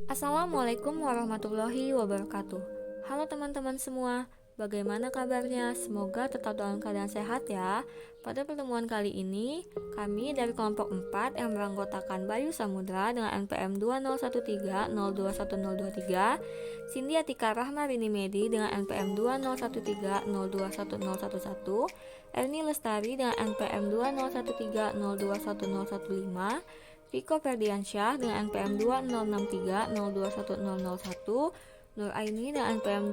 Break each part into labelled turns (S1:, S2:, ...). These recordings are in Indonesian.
S1: Assalamualaikum warahmatullahi wabarakatuh. Halo teman-teman semua, bagaimana kabarnya? Semoga tetap dalam keadaan sehat ya. Pada pertemuan kali ini, kami dari kelompok 4 yang beranggotakan Bayu Samudra dengan NPM 20130211023, Cindy Atika Rahma Rini Medi dengan NPM 20130211011, Erni Lestari dengan NPM 20130211015, Viko Ferdiansyah dengan NPM 2063021001, Nur Aini dengan NPM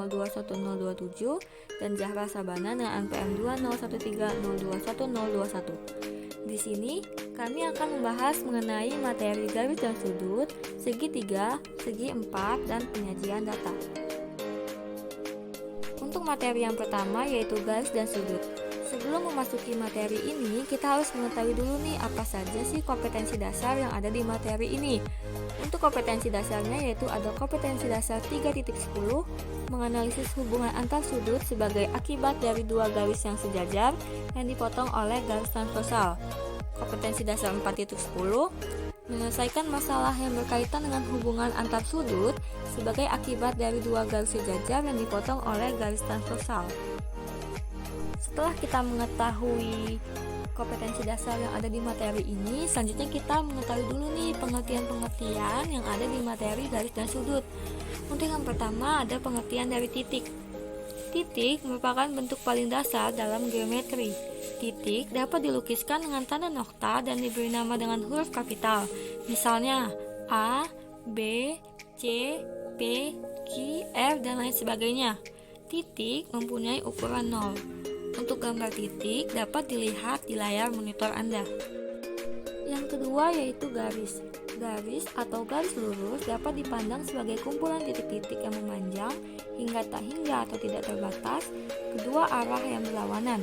S1: 2013021027, dan Zahra Sabana dengan NPM 2013021021. Di sini kami akan membahas mengenai materi garis dan sudut, segitiga, segi empat, dan penyajian data. Untuk materi yang pertama yaitu garis dan sudut. Sebelum memasuki materi ini, kita harus mengetahui dulu nih apa saja sih kompetensi dasar yang ada di materi ini. Untuk kompetensi dasarnya yaitu ada kompetensi dasar 3.10, menganalisis hubungan antar sudut sebagai akibat dari dua garis yang sejajar yang dipotong oleh garis transversal. Kompetensi dasar 4.10, menyelesaikan masalah yang berkaitan dengan hubungan antar sudut sebagai akibat dari dua garis sejajar yang dipotong oleh garis transversal. Setelah kita mengetahui kompetensi dasar yang ada di materi ini, selanjutnya kita mengetahui dulu nih pengertian-pengertian yang ada di materi garis dan sudut. Untuk yang pertama ada pengertian dari titik. Titik merupakan bentuk paling dasar dalam geometri. Titik dapat dilukiskan dengan tanda nokta dan diberi nama dengan huruf kapital. Misalnya A, B, C, P, Q, R, dan lain sebagainya. Titik mempunyai ukuran 0. Untuk gambar titik dapat dilihat di layar monitor Anda. Yang kedua yaitu garis. Garis atau garis lurus dapat dipandang sebagai kumpulan titik-titik yang memanjang hingga tak hingga atau tidak terbatas kedua arah yang berlawanan.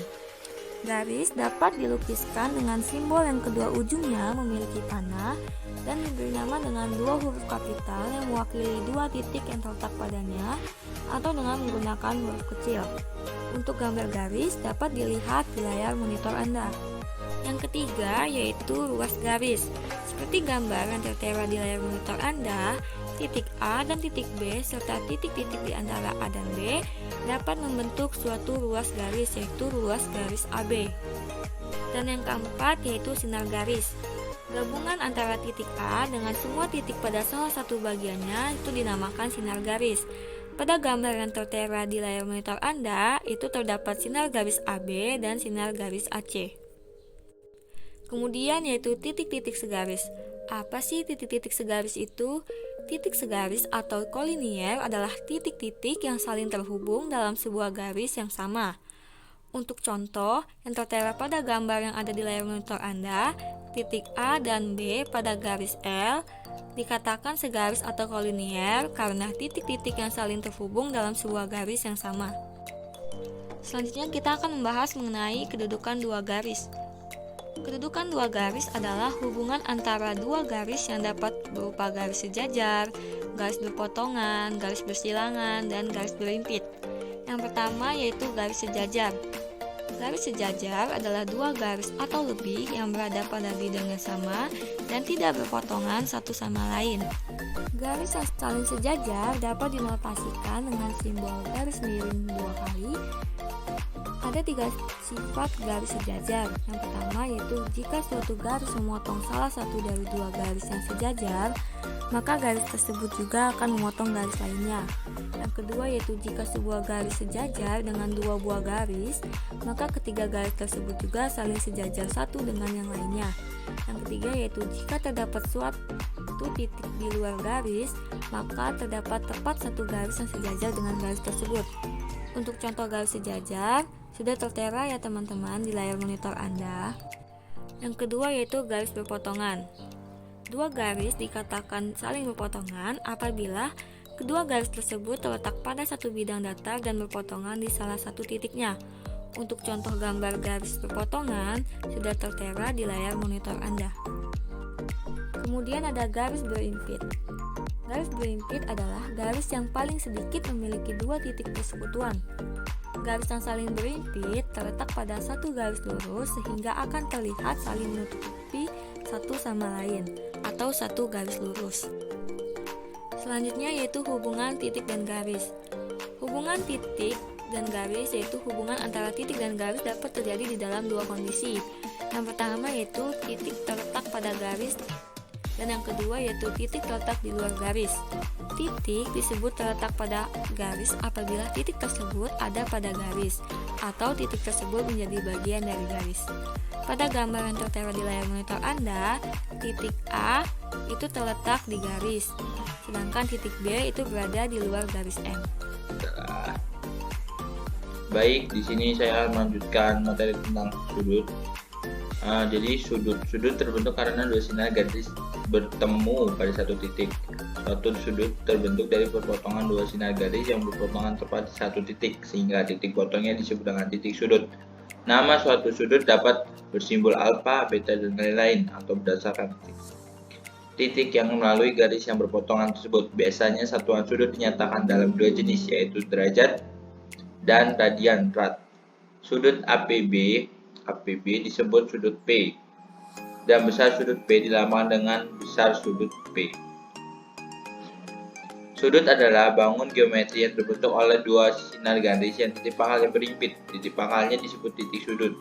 S1: Garis dapat dilukiskan dengan simbol yang kedua ujungnya memiliki panah dan diberi nama dengan dua huruf kapital yang mewakili dua titik yang terletak padanya atau dengan menggunakan huruf kecil. Untuk gambar garis dapat dilihat di layar monitor Anda. Yang ketiga yaitu ruas garis. Seperti gambar yang tertera di layar monitor Anda, titik A dan titik B serta titik-titik di antara A dan B dapat membentuk suatu ruas garis yaitu ruas garis AB. Dan yang keempat yaitu sinar garis. Gabungan antara titik A dengan semua titik pada salah satu bagiannya itu dinamakan sinar garis. Pada gambar yang tertera di layar monitor Anda, itu terdapat sinar garis AB dan sinar garis AC. Kemudian yaitu titik-titik segaris. Apa sih titik-titik segaris itu? Titik segaris atau kolinier adalah titik-titik yang saling terhubung dalam sebuah garis yang sama. Untuk contoh yang tertera pada gambar yang ada di layar monitor Anda, titik A dan B pada garis L dikatakan segaris atau kolinier karena titik-titik yang saling terhubung dalam sebuah garis yang sama. Selanjutnya kita akan membahas mengenai kedudukan dua garis. Kedudukan dua garis adalah hubungan antara dua garis yang dapat berupa garis sejajar, garis berpotongan, garis bersilangan, dan garis berimpit. Yang pertama yaitu garis sejajar. Garis sejajar adalah dua garis atau lebih yang berada pada bidang yang sama dan tidak berpotongan satu sama lain. Garis yang saling sejajar dapat dinotasikan dengan simbol garis miring dua kali. Ada tiga sifat garis sejajar. Yang pertama yaitu jika suatu garis memotong salah satu dari dua garis yang sejajar, maka garis tersebut juga akan memotong garis lainnya. Yang kedua yaitu jika sebuah garis sejajar dengan dua buah garis, maka ketiga garis tersebut juga saling sejajar satu dengan yang lainnya. Yang ketiga yaitu jika terdapat suatu titik di luar garis, maka terdapat tepat satu garis yang sejajar dengan garis tersebut. Untuk contoh garis sejajar sudah tertera ya teman-teman di layar monitor Anda. Yang kedua yaitu garis berpotongan. Dua garis dikatakan saling berpotongan apabila kedua garis tersebut terletak pada satu bidang datar dan berpotongan di salah satu titiknya. Untuk contoh gambar garis berpotongan sudah tertera di layar monitor Anda. Kemudian ada garis berimpit. Garis berimpit adalah garis yang paling sedikit memiliki dua titik persekutuan. Garis yang saling berimpit terletak pada satu garis lurus sehingga akan terlihat saling menutupi satu sama lain. atau satu garis lurus. Selanjutnya yaitu hubungan titik dan garis. Hubungan titik dan garis yaitu hubungan antara titik dan garis dapat terjadi di dalam dua kondisi. Yang pertama yaitu titik terletak pada garis, dan yang kedua yaitu titik terletak di luar garis. Titik disebut terletak pada garis apabila titik tersebut ada pada garis atau titik tersebut menjadi bagian dari garis. Pada gambar yang tertera di layar monitor Anda, titik A itu terletak di garis, sedangkan titik B itu berada di luar garis M.
S2: Baik, di sini saya melanjutkan materi tentang sudut. Jadi sudut terbentuk karena dua sinar garis bertemu pada satu titik. Suatu sudut terbentuk dari perpotongan dua sinar garis yang berpotongan tepat di satu titik, sehingga titik potongnya disebut dengan titik sudut. Nama suatu sudut dapat bersimbol alfa, beta, dan lain-lain atau berdasarkan titik yang melalui garis yang berpotongan tersebut. Biasanya satuan sudut dinyatakan dalam dua jenis, yaitu derajat dan radian rad. Sudut APB disebut sudut P, dan besar sudut P dilambangkan dengan besar sudut P. Sudut adalah bangun geometri yang terbentuk oleh dua sinar garis yang titik pangalnya berhimpit. Titik pangalnya disebut titik sudut.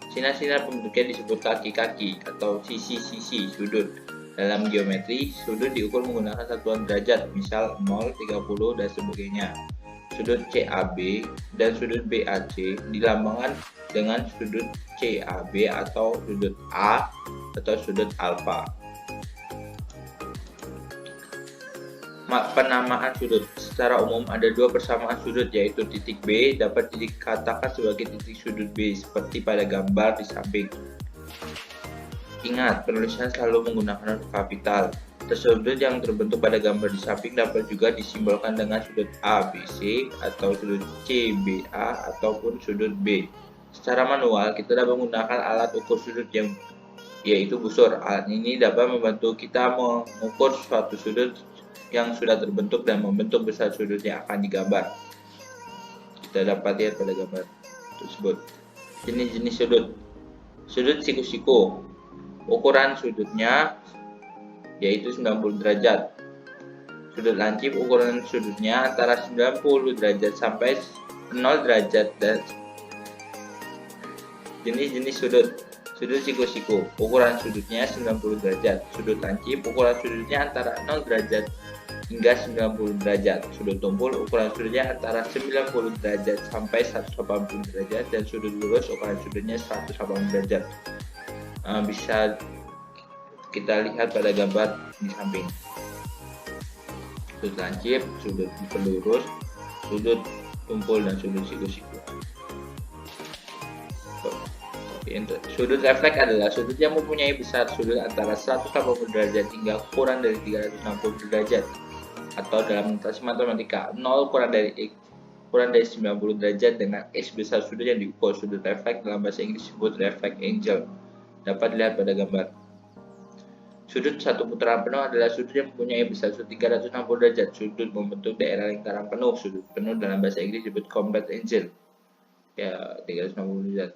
S2: Sinar-sinar pembentuknya disebut kaki-kaki atau sisi-sisi sudut. Dalam geometri, sudut diukur menggunakan satuan derajat, misal 0, 30, dan sebagainya. Sudut CAB dan sudut BAC dilambangkan dengan sudut CAB atau sudut A atau sudut alfa. Penamaan sudut. Secara umum ada dua persamaan sudut, yaitu titik B dapat dikatakan sebagai titik sudut B seperti pada gambar di samping. Ingat, penulisan selalu menggunakan huruf kapital. Sudut yang terbentuk pada gambar di samping dapat juga disimbolkan dengan sudut ABC atau sudut CBA ataupun sudut B. Secara manual, kita dapat menggunakan alat ukur sudut yaitu busur. Alat ini dapat membantu kita mengukur suatu sudut yang sudah terbentuk dan membentuk besar sudut yang akan digambar. Kita dapat lihat pada gambar tersebut. Jenis-jenis sudut. Sudut siku-siku. Ukuran sudutnya yaitu 90 derajat. Sudut lancip ukuran sudutnya antara 90 derajat sampai 0 derajat. Dan jenis-jenis sudut. Sudut siku-siku ukuran sudutnya 90 derajat. Sudut lancip ukuran sudutnya antara 0 derajat hingga 90 derajat. Sudut tumpul ukuran sudutnya antara 90 derajat sampai 180 derajat, dan sudut lurus ukuran sudutnya 180 derajat. Bisa kita lihat pada gambar di samping. Sudut lancip, sudut lurus, sudut tumpul, dan sudut siku-siku. Sudut refleks adalah sudut yang mempunyai besar sudut antara 180 derajat hingga kurang dari 360 derajat, atau dalam notasi matematika 0 kurang dari 90 derajat dengan X besar sudut yang diukur. Sudut refleks dalam bahasa Inggris disebut reflect angle. Dapat dilihat pada gambar. Sudut satu putaran penuh adalah sudut yang mempunyai besar sudut 360 derajat. Sudut membentuk daerah lingkaran penuh. Sudut penuh dalam bahasa Inggris disebut complete angle. Ya, 360 derajat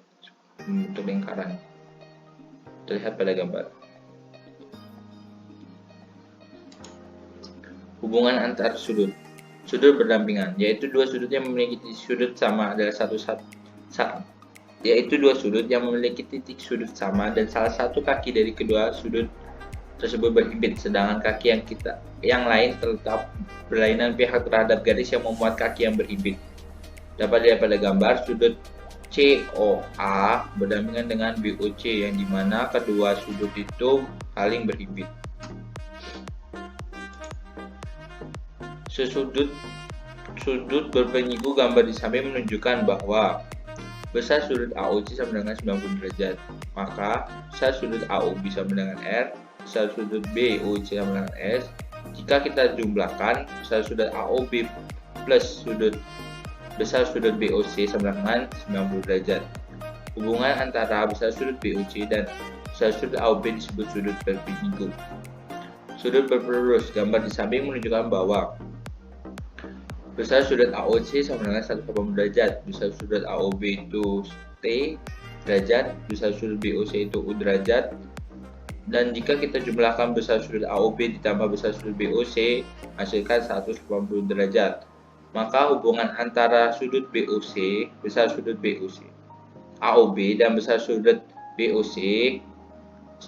S2: membentuk lingkaran. Terlihat pada gambar. Hubungan antar sudut. Sudut berdampingan, yaitu dua sudut yang memiliki titik sudut sama adalah dua sudut yang memiliki titik sudut sama dan salah satu kaki dari kedua sudut tersebut berhimpit, sedangkan kaki yang lain terletak berlainan pihak terhadap garis yang memuat kaki yang berhimpit. Dapat dilihat pada gambar sudut COA berdampingan dengan BOC, yang dimana kedua sudut itu saling berhimpit. Sudut berpenyiku gambar di samping menunjukkan bahwa besar sudut AOC sama dengan 90 derajat, maka besar sudut AOB sama dengan R, besar sudut BOC sama dengan S. Jika kita jumlahkan, besar sudut AOB plus besar sudut BOC sama dengan 90 derajat. Hubungan antara besar sudut BOC dan besar sudut AOB disebut sudut berpenyiku. Sudut berlurus gambar di samping menunjukkan bahwa besar sudut AOC sama dengan 180 derajat, besar sudut AOB itu T derajat, besar sudut BOC itu U derajat, Dan jika kita jumlahkan besar sudut AOB ditambah besar sudut BOC, hasilkan 180 derajat. Maka hubungan antara sudut BOC, besar sudut BOC, AOB dan besar sudut BOC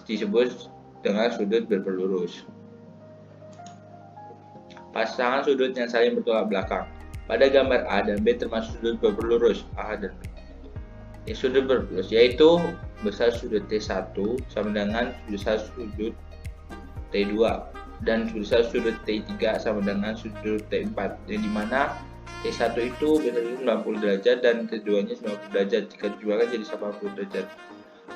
S2: disebut dengan sudut berpelurus. Pasangan sudut yang saling bertolak belakang. Pada gambar A dan B termasuk sudut berpelurus A dan B. Sudut berpelurus yaitu besar sudut T1 sama dengan besar sudut T2 dan besar sudut T3 sama dengan sudut T4, yang dimana T1 itu besar sudut 90 derajat dan T2 nya 90 derajat jika dijualkan jadi 80 derajat.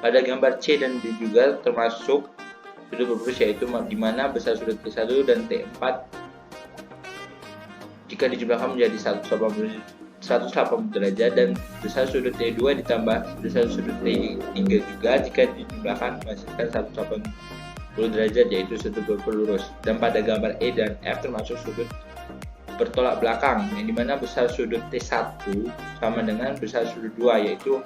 S2: Pada gambar C dan D juga termasuk sudut berpelurus yaitu dimana besar sudut T1 dan T4 jika dijumlahkan menjadi 180 derajat dan besar sudut T2 ditambah besar sudut T3 juga jika dijumlahkan menghasilkan 180 derajat yaitu sudut berpelurus. Dan pada gambar E dan F termasuk sudut bertolak belakang yang dimana besar sudut T1 sama dengan besar sudut 2 yaitu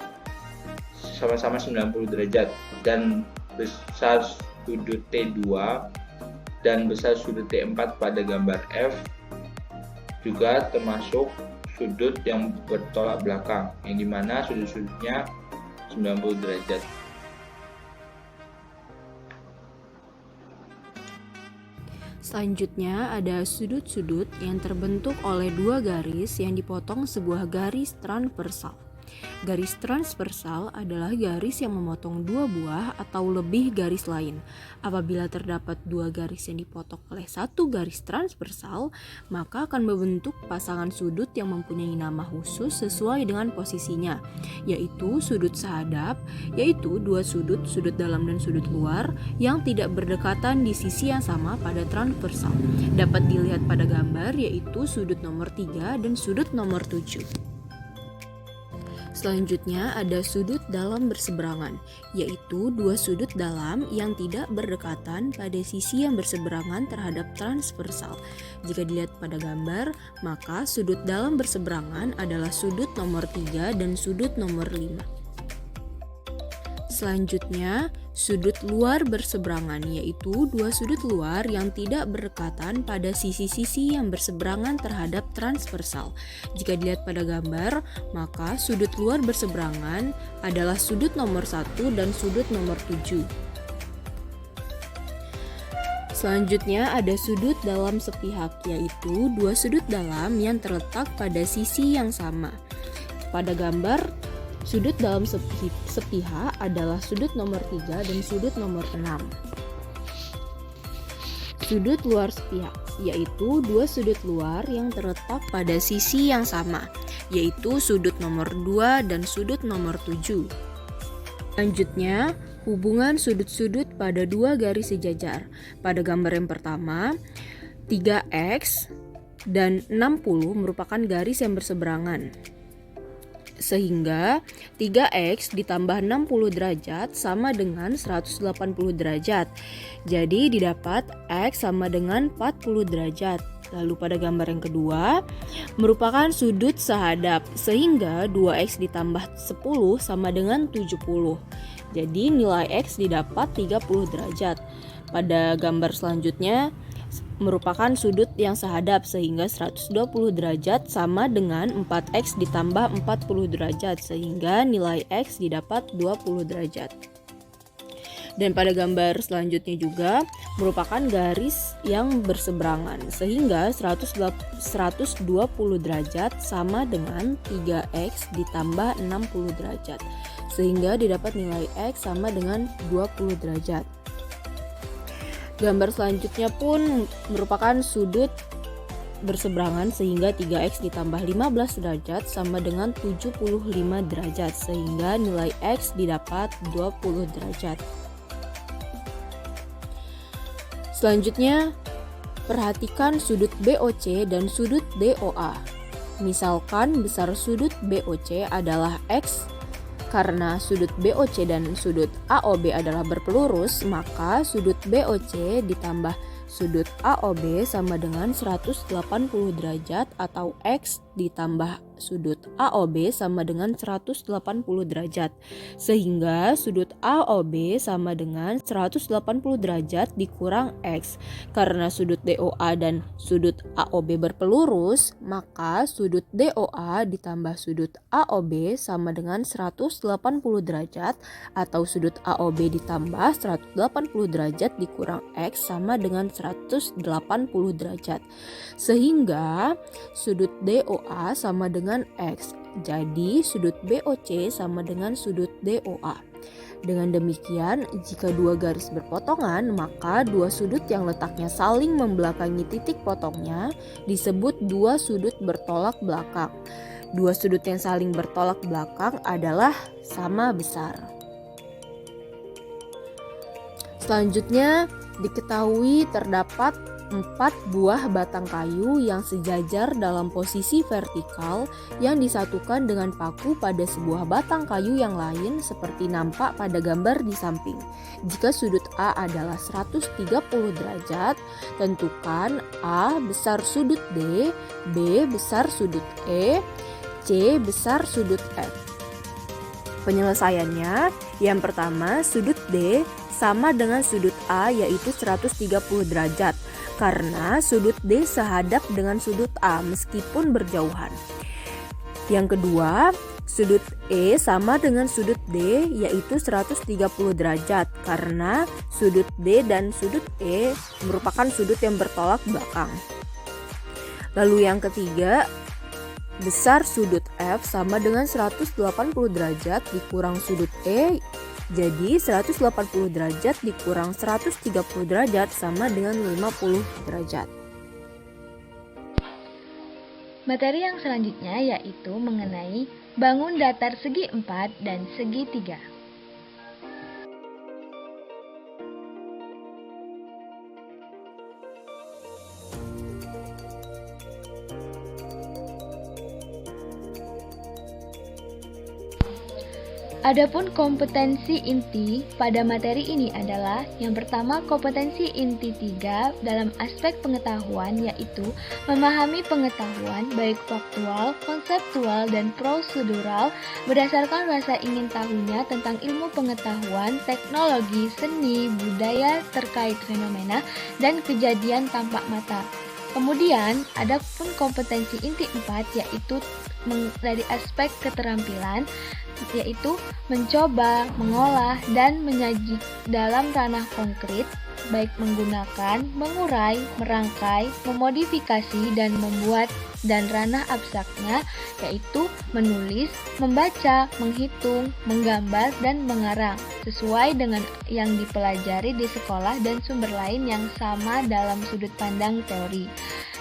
S2: sama-sama 90 derajat dan besar sudut T2 dan besar sudut T4 pada gambar F juga termasuk sudut yang bertolak belakang yang dimana sudut-sudutnya 90 derajat.
S3: Selanjutnya ada sudut-sudut yang terbentuk oleh dua garis yang dipotong sebuah garis transversal. Garis transversal adalah garis yang memotong dua buah atau lebih garis lain. Apabila terdapat dua garis yang dipotong oleh satu garis transversal, maka akan membentuk pasangan sudut yang mempunyai nama khusus sesuai dengan posisinya, yaitu sudut sehadap, yaitu dua sudut dalam dan sudut luar yang tidak berdekatan di sisi yang sama pada transversal. Dapat dilihat pada gambar, yaitu sudut nomor 3 dan sudut nomor 7. Selanjutnya ada sudut dalam berseberangan, yaitu dua sudut dalam yang tidak berdekatan pada sisi yang berseberangan terhadap transversal. Jika dilihat pada gambar, maka sudut dalam berseberangan adalah sudut nomor 3 dan sudut nomor 5. Selanjutnya, sudut luar berseberangan, yaitu dua sudut luar yang tidak berdekatan pada sisi-sisi yang berseberangan terhadap transversal. Jika dilihat pada gambar, maka sudut luar berseberangan adalah sudut nomor 1 dan sudut nomor 7. Selanjutnya ada sudut dalam sepihak, yaitu dua sudut dalam yang terletak pada sisi yang sama. Pada gambar, sudut dalam sepihak adalah sudut nomor 3 dan sudut nomor 6. Sudut luar sepihak, yaitu dua sudut luar yang terletak pada sisi yang sama, yaitu sudut nomor 2 dan sudut nomor 7. Selanjutnya, hubungan sudut-sudut pada dua garis sejajar. Pada gambar yang pertama, 3x dan 60 merupakan garis yang berseberangan. Sehingga 3x ditambah 60 derajat sama dengan 180 derajat. Jadi didapat x sama dengan 40 derajat. Lalu pada gambar yang kedua merupakan sudut sehadap, sehingga 2x ditambah 10 sama dengan 70. Jadi nilai x didapat 30 derajat. Pada gambar selanjutnya merupakan sudut yang sehadap, sehingga 120 derajat sama dengan 4x ditambah 40 derajat, sehingga nilai x didapat 20 derajat. Dan pada gambar selanjutnya juga merupakan garis yang berseberangan, sehingga 120 derajat sama dengan 3x ditambah 60 derajat, sehingga didapat nilai x sama dengan 20 derajat. Gambar selanjutnya pun merupakan sudut berseberangan, sehingga 3x ditambah 15 derajat sama dengan 75 derajat, sehingga nilai x didapat 20 derajat. Selanjutnya, perhatikan sudut BOC dan sudut DOA. Misalkan besar sudut BOC adalah x. Karena sudut BOC dan sudut AOB adalah berpelurus, maka sudut BOC ditambah sudut AOB sama dengan 180 derajat atau x ditambah sudut AOB sama dengan 180 derajat. Sehingga sudut AOB sama dengan 180 derajat dikurang X. Karena sudut DOA dan sudut AOB berpelurus, maka sudut DOA ditambah sudut AOB sama dengan 180 derajat, atau sudut AOB ditambah 180 derajat dikurang X sama dengan 180 derajat. Sehingga sudut DOA sama dengan X. Jadi sudut BOC sama dengan sudut DOA. Dengan demikian, jika dua garis berpotongan, maka dua sudut yang letaknya saling membelakangi titik potongnya disebut dua sudut bertolak belakang. Dua sudut yang saling bertolak belakang adalah sama besar. Selanjutnya, diketahui terdapat 4 buah batang kayu yang sejajar dalam posisi vertikal yang disatukan dengan paku pada sebuah batang kayu yang lain seperti nampak pada gambar di samping. Jika sudut A adalah 130 derajat, tentukan A besar sudut D, B besar sudut E, C besar sudut F. Penyelesaiannya, yang pertama sudut D sama dengan sudut A yaitu 130 derajat karena sudut D sehadap dengan sudut A meskipun berjauhan. Yang kedua, sudut E sama dengan sudut D yaitu 130 derajat karena sudut D dan sudut E merupakan sudut yang bertolak belakang. Lalu yang ketiga, besar sudut F sama dengan 180 derajat dikurang sudut E. Jadi 180 derajat dikurang 130 derajat sama dengan 50 derajat.
S1: Materi yang selanjutnya yaitu mengenai bangun datar segi 4 dan segi 3. Adapun kompetensi inti pada materi ini adalah yang pertama kompetensi inti 3 dalam aspek pengetahuan yaitu memahami pengetahuan baik faktual, konseptual, dan prosedural berdasarkan rasa ingin tahunya tentang ilmu pengetahuan, teknologi, seni, budaya terkait fenomena dan kejadian tampak mata. Kemudian, ada pun kompetensi inti 4 yaitu dari aspek keterampilan yaitu mencoba, mengolah, dan menyaji dalam ranah konkret baik menggunakan, mengurai, merangkai, memodifikasi, dan membuat dan ranah abstraknya yaitu menulis, membaca, menghitung, menggambar, dan mengarang sesuai dengan yang dipelajari di sekolah dan sumber lain yang sama dalam sudut pandang teori.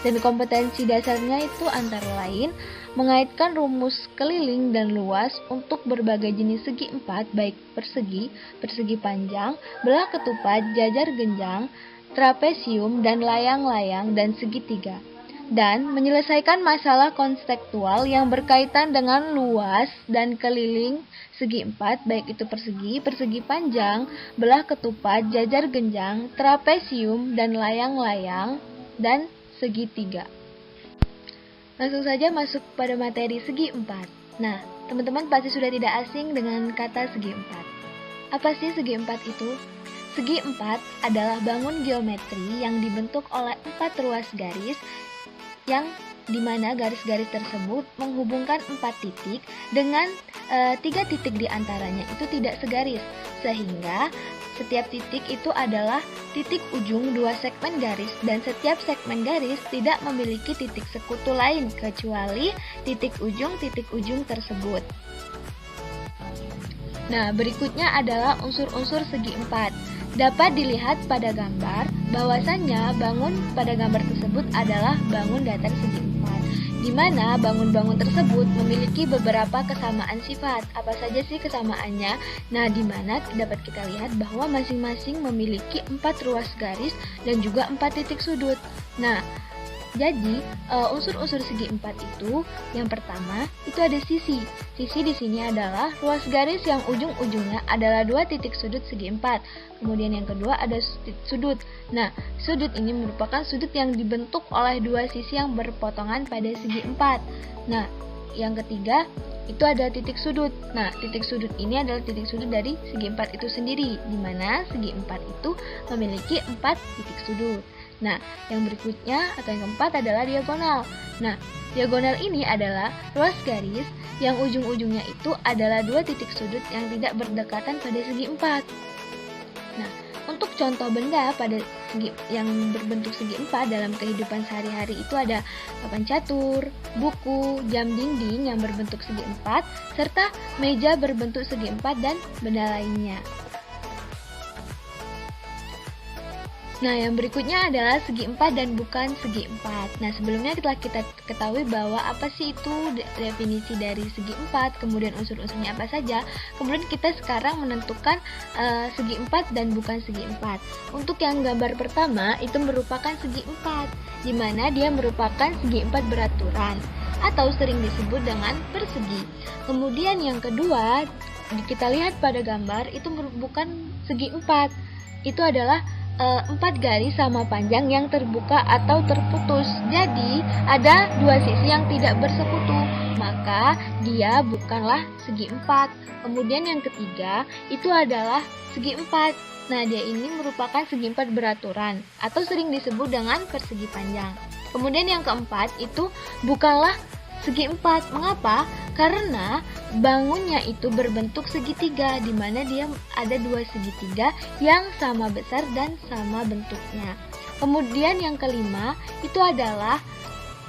S1: Dan kompetensi dasarnya itu antara lain mengaitkan rumus keliling dan luas untuk berbagai jenis segi 4 baik persegi, persegi panjang, belah ketupat, jajar genjang, trapesium, dan layang-layang, dan segitiga. Dan menyelesaikan masalah konseptual yang berkaitan dengan luas dan keliling segi 4 baik itu persegi, persegi panjang, belah ketupat, jajar genjang, trapesium, dan layang-layang, dan segitiga. Langsung saja masuk pada materi segi 4. Nah, teman-teman pasti sudah tidak asing dengan kata segi 4. Apa sih segi 4 itu? Segi 4 adalah bangun geometri yang dibentuk oleh 4 ruas garis yang dimana garis-garis tersebut menghubungkan 4 titik dengan 3 titik di antaranya itu tidak segaris, sehingga setiap titik itu adalah titik ujung 2 segmen garis dan setiap segmen garis tidak memiliki titik sekutu lain kecuali titik ujung tersebut. Nah, berikutnya adalah unsur-unsur segi 4. Dapat dilihat pada gambar bahwasannya bangun pada gambar tersebut adalah bangun datar segi 4. Di mana bangun-bangun tersebut memiliki beberapa kesamaan sifat. Apa saja sih kesamaannya? Nah, di mana dapat kita lihat bahwa masing-masing memiliki 4 ruas garis dan juga 4 titik sudut. Nah, jadi unsur-unsur segi 4 itu yang pertama itu ada sisi. Sisi di sini adalah ruas garis yang ujung-ujungnya adalah 2 titik sudut segi 4. Kemudian yang kedua ada sudut. Nah, sudut ini merupakan sudut yang dibentuk oleh 2 sisi yang berpotongan pada segi 4. Nah, yang ketiga itu ada titik sudut. Nah, titik sudut ini adalah titik sudut dari segi 4 itu sendiri, di mana segi 4 itu memiliki 4 titik sudut. Nah, yang berikutnya atau yang keempat adalah diagonal. Nah, diagonal ini adalah ruas garis yang ujung-ujungnya itu adalah 2 titik sudut yang tidak berdekatan pada segi 4. Nah, untuk contoh benda pada segi yang berbentuk segi 4 dalam kehidupan sehari-hari itu ada papan catur, buku, jam dinding yang berbentuk segi 4, serta meja berbentuk segi 4 dan benda lainnya. Nah, yang berikutnya adalah segi 4 dan bukan segi 4. Nah, sebelumnya telah kita ketahui bahwa apa sih itu definisi dari segi 4, kemudian unsur-unsurnya apa saja. Kemudian kita sekarang menentukan segi 4 dan bukan segi 4. Untuk yang gambar pertama itu merupakan segi 4, di mana dia merupakan segi 4 beraturan atau sering disebut dengan persegi. Kemudian yang kedua, kita lihat pada gambar itu bukan segi 4. Itu adalah 4 garis sama panjang yang terbuka atau terputus. Jadi ada 2 sisi yang tidak bersekutu, maka dia bukanlah segi 4. Kemudian yang ketiga itu adalah segi 4. Nah, dia ini merupakan segi 4 beraturan atau sering disebut dengan persegi panjang. Kemudian yang keempat itu bukanlah segi 4. Mengapa? Karena bangunnya itu berbentuk segitiga, di mana dia ada 2 segitiga yang sama besar dan sama bentuknya. Kemudian yang kelima itu adalah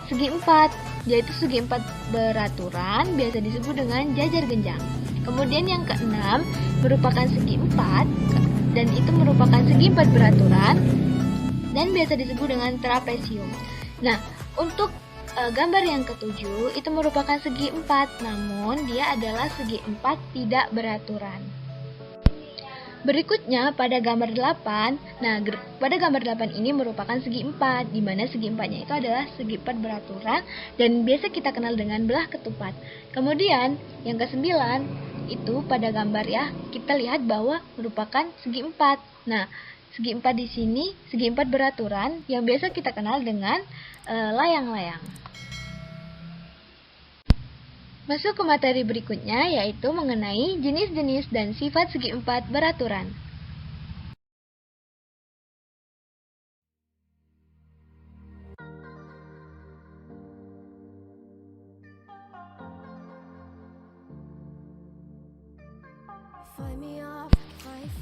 S1: segi 4, yaitu segi 4 beraturan, biasa disebut dengan jajar genjang. Kemudian yang keenam merupakan segi 4 dan itu merupakan segi 4 beraturan dan biasa disebut dengan trapesium. Nah, untuk gambar yang ketujuh itu merupakan segi 4, namun dia adalah segi 4 tidak beraturan. Berikutnya pada gambar 8, nah pada gambar 8 ini merupakan segi 4, di mana segi 4-nya itu adalah segi 4 beraturan dan biasa kita kenal dengan belah ketupat. Kemudian yang ke-9 itu pada gambar ya, kita lihat bahwa merupakan segi 4. Nah, segi 4 di sini segi 4 beraturan yang biasa kita kenal dengan layang-layang. Masuk ke materi berikutnya, yaitu mengenai jenis-jenis dan sifat segi 4 beraturan.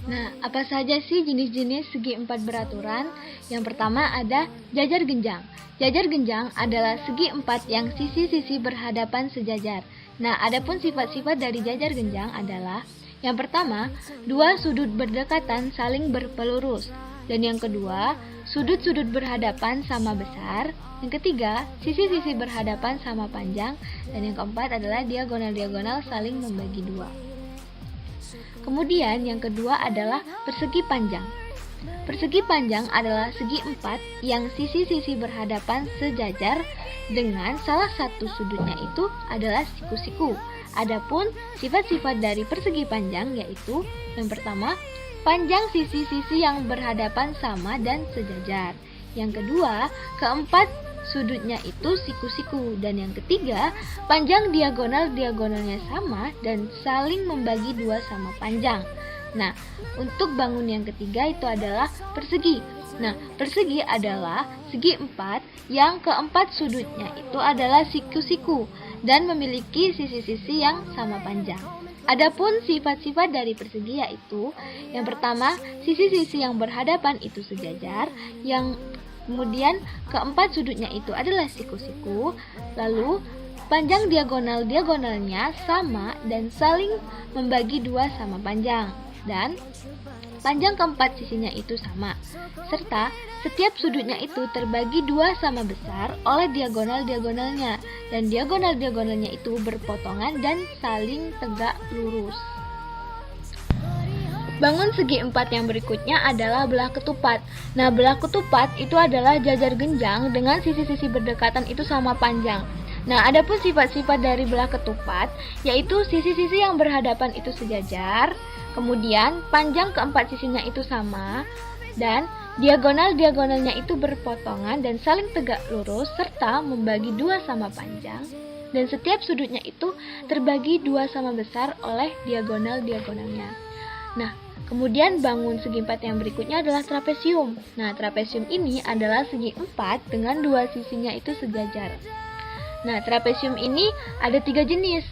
S1: Nah, apa saja sih jenis-jenis segi 4 beraturan? Yang pertama ada jajar genjang. Jajar genjang adalah segi 4 yang sisi-sisi berhadapan sejajar. Nah, adapun sifat-sifat dari jajar genjang adalah yang pertama, 2 sudut berdekatan saling berpelurus. Dan yang kedua, sudut-sudut berhadapan sama besar. Yang ketiga, sisi-sisi berhadapan sama panjang. Dan yang keempat adalah diagonal-diagonal saling membagi 2. Kemudian yang kedua adalah persegi panjang. Persegi panjang adalah segi 4 yang sisi-sisi berhadapan sejajar dengan salah satu sudutnya itu adalah siku-siku. Adapun sifat-sifat dari persegi panjang yaitu yang pertama, panjang sisi-sisi yang berhadapan sama dan sejajar. Yang kedua, keempat sudutnya itu siku-siku. Dan yang ketiga, panjang diagonal-diagonalnya sama dan saling membagi 2 sama panjang. Nah, untuk bangun yang ketiga itu adalah persegi. Nah, persegi adalah segi 4 yang keempat sudutnya itu adalah siku-siku dan memiliki sisi-sisi yang sama panjang. Adapun sifat-sifat dari persegi yaitu yang pertama, sisi-sisi yang berhadapan itu sejajar, yang kemudian keempat sudutnya itu adalah siku-siku, lalu panjang diagonal-diagonalnya sama dan saling membagi 2 sama panjang, dan panjang keempat sisinya itu sama, serta setiap sudutnya itu terbagi 2 sama besar oleh diagonal-diagonalnya, dan diagonal-diagonalnya itu berpotongan dan saling tegak lurus. Bangun segi 4 yang berikutnya adalah belah ketupat. Nah, belah ketupat itu adalah jajar genjang dengan sisi-sisi berdekatan itu sama panjang. Nah, adapun sifat-sifat dari belah ketupat yaitu sisi-sisi yang berhadapan itu sejajar, kemudian panjang keempat sisinya itu sama, dan diagonal-diagonalnya itu berpotongan dan saling tegak lurus serta membagi 2 sama panjang.
S4: dan setiap sudutnya itu terbagi 2 sama besar oleh diagonal-diagonalnya. Nah, kemudian bangun segi 4 yang berikutnya adalah trapesium. Nah, trapesium ini adalah segi 4 dengan 2 sisinya itu sejajar. Nah, trapesium ini ada 3 jenis.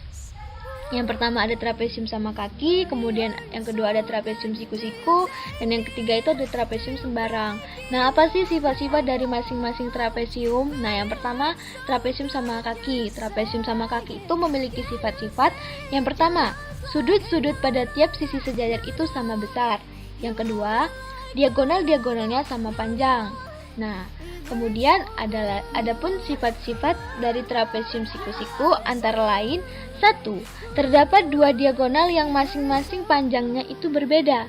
S4: Yang pertama ada trapesium sama kaki, kemudian yang kedua ada trapesium siku-siku, dan yang ketiga itu ada trapesium sembarang. Nah, apa sih sifat-sifat dari masing-masing trapesium? Nah, yang pertama trapesium sama kaki. Trapesium sama kaki itu memiliki sifat-sifat. Yang pertama, sudut-sudut pada tiap sisi sejajar itu sama besar. Yang kedua, diagonal-diagonalnya sama panjang. Nah, kemudian adapun sifat-sifat dari trapesium siku-siku antara lain: 1. Terdapat 2 diagonal yang masing-masing panjangnya itu berbeda.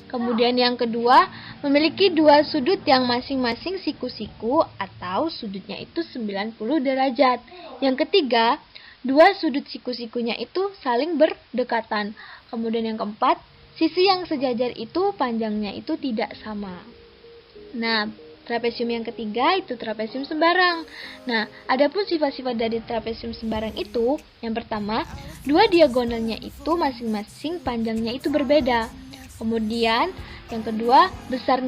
S4: Kemudian yang kedua, memiliki 2 sudut yang masing-masing siku-siku atau sudutnya itu 90 derajat. Yang ketiga, 2 sudut siku-sikunya itu saling berdekatan. Kemudian yang keempat, sisi yang sejajar itu panjangnya itu tidak sama. Nah, trapesium yang ketiga itu trapesium sembarang. Nah, adapun sifat-sifat dari trapesium sembarang itu, yang pertama, 2 diagonalnya itu masing-masing panjangnya itu berbeda. Kemudian, yang kedua, besar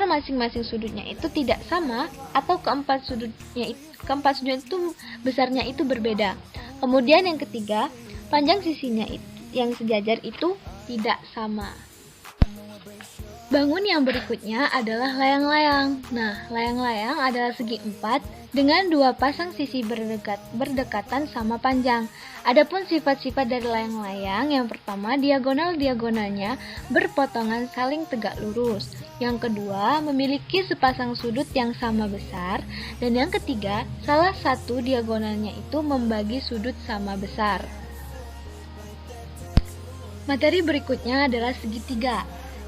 S4: masing-masing sudutnya itu tidak sama, atau keempat sudutnya itu besarnya itu berbeda. Kemudian yang ketiga, panjang sisinya yang sejajar itu tidak sama. Bangun yang berikutnya adalah layang-layang. Nah, layang-layang adalah segi 4 dengan 2 pasang sisi berdekatan sama panjang. Adapun sifat-sifat dari layang-layang, yang pertama diagonal-diagonalnya berpotongan saling tegak lurus. Yang kedua, memiliki sepasang sudut yang sama besar. Dan yang ketiga, salah satu diagonalnya itu membagi sudut sama besar. Materi berikutnya adalah segitiga.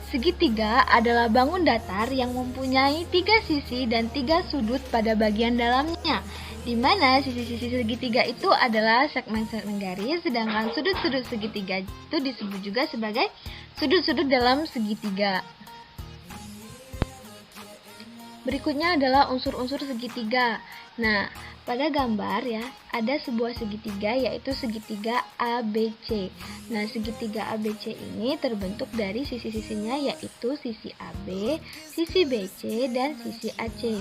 S4: Segitiga adalah bangun datar yang mempunyai 3 sisi dan 3 sudut pada bagian dalamnya, di mana sisi-sisi segitiga itu adalah segmen-segmen garis, sedangkan sudut-sudut segitiga itu disebut juga sebagai sudut-sudut dalam segitiga. Berikutnya adalah unsur-unsur segitiga. Nah, pada gambar ya, ada sebuah segitiga yaitu segitiga ABC. Nah, segitiga ABC ini terbentuk dari sisi-sisinya yaitu sisi AB, sisi BC, dan sisi AC.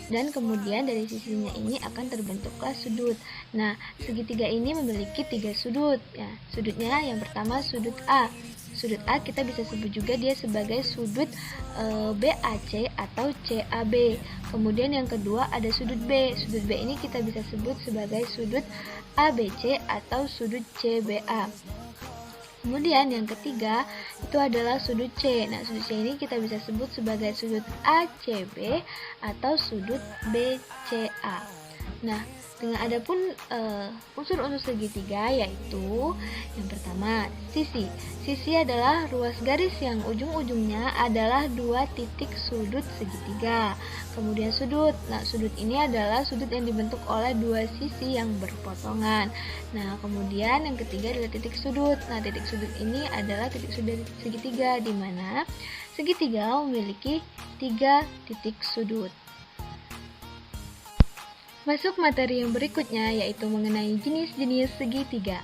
S4: Dan kemudian dari sisinya ini akan terbentuklah sudut. Nah, segitiga ini memiliki 3 sudut ya. Sudutnya yang pertama sudut A. Sudut A kita bisa sebut juga dia sebagai sudut BAC atau CAB. Kemudian yang kedua ada sudut B. Sudut B ini kita bisa sebut sebagai sudut ABC atau sudut CBA. Kemudian yang ketiga itu adalah sudut C. Nah, sudut C ini kita bisa sebut sebagai sudut ACB atau sudut BCA. Nah, dengan adapun unsur-unsur segitiga yaitu yang pertama sisi. Sisi adalah ruas garis yang ujung-ujungnya adalah 2 titik sudut segitiga. Kemudian sudut. Nah, sudut ini adalah sudut yang dibentuk oleh 2 sisi yang berpotongan. Nah, kemudian yang ketiga adalah titik sudut. Nah, titik sudut ini adalah titik sudut segitiga, di mana segitiga memiliki 3 titik sudut. Masuk materi yang berikutnya yaitu mengenai jenis-jenis segitiga.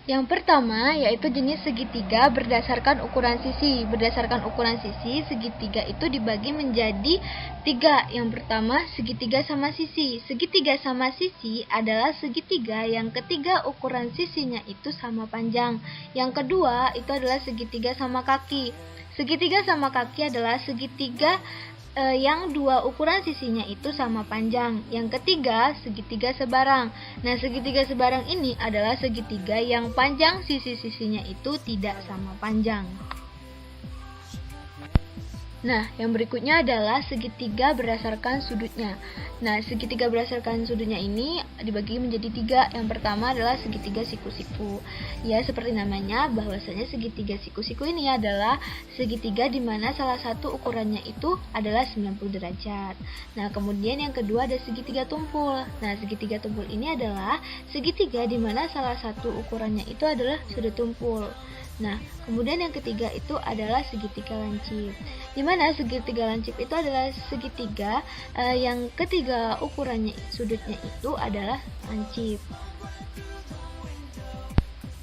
S4: Yang pertama yaitu jenis segitiga berdasarkan ukuran sisi. Berdasarkan ukuran sisi, segitiga itu dibagi menjadi 3. Yang pertama, segitiga sama sisi. Segitiga sama sisi adalah segitiga yang ketiga ukuran sisinya itu sama panjang. Yang kedua, itu adalah segitiga sama kaki. Segitiga sama kaki adalah segitiga yang 2 ukuran sisinya itu sama panjang. Yang ketiga, segitiga sebarang. Nah, segitiga sebarang ini adalah segitiga yang panjang sisi-sisinya itu tidak sama panjang. Nah, yang berikutnya adalah segitiga berdasarkan sudutnya. Nah, segitiga berdasarkan sudutnya ini dibagi menjadi 3. Yang pertama adalah segitiga siku-siku. Ya, seperti namanya, bahwasanya segitiga siku-siku ini adalah segitiga di mana salah satu ukurannya itu adalah 90 derajat. Nah, kemudian yang kedua ada segitiga tumpul. Nah, segitiga tumpul ini adalah segitiga di mana salah satu ukurannya itu adalah sudut tumpul. Nah, kemudian yang ketiga itu adalah segitiga lancip. Di mana segitiga lancip itu adalah segitiga yang ketiga ukurannya sudutnya itu adalah lancip.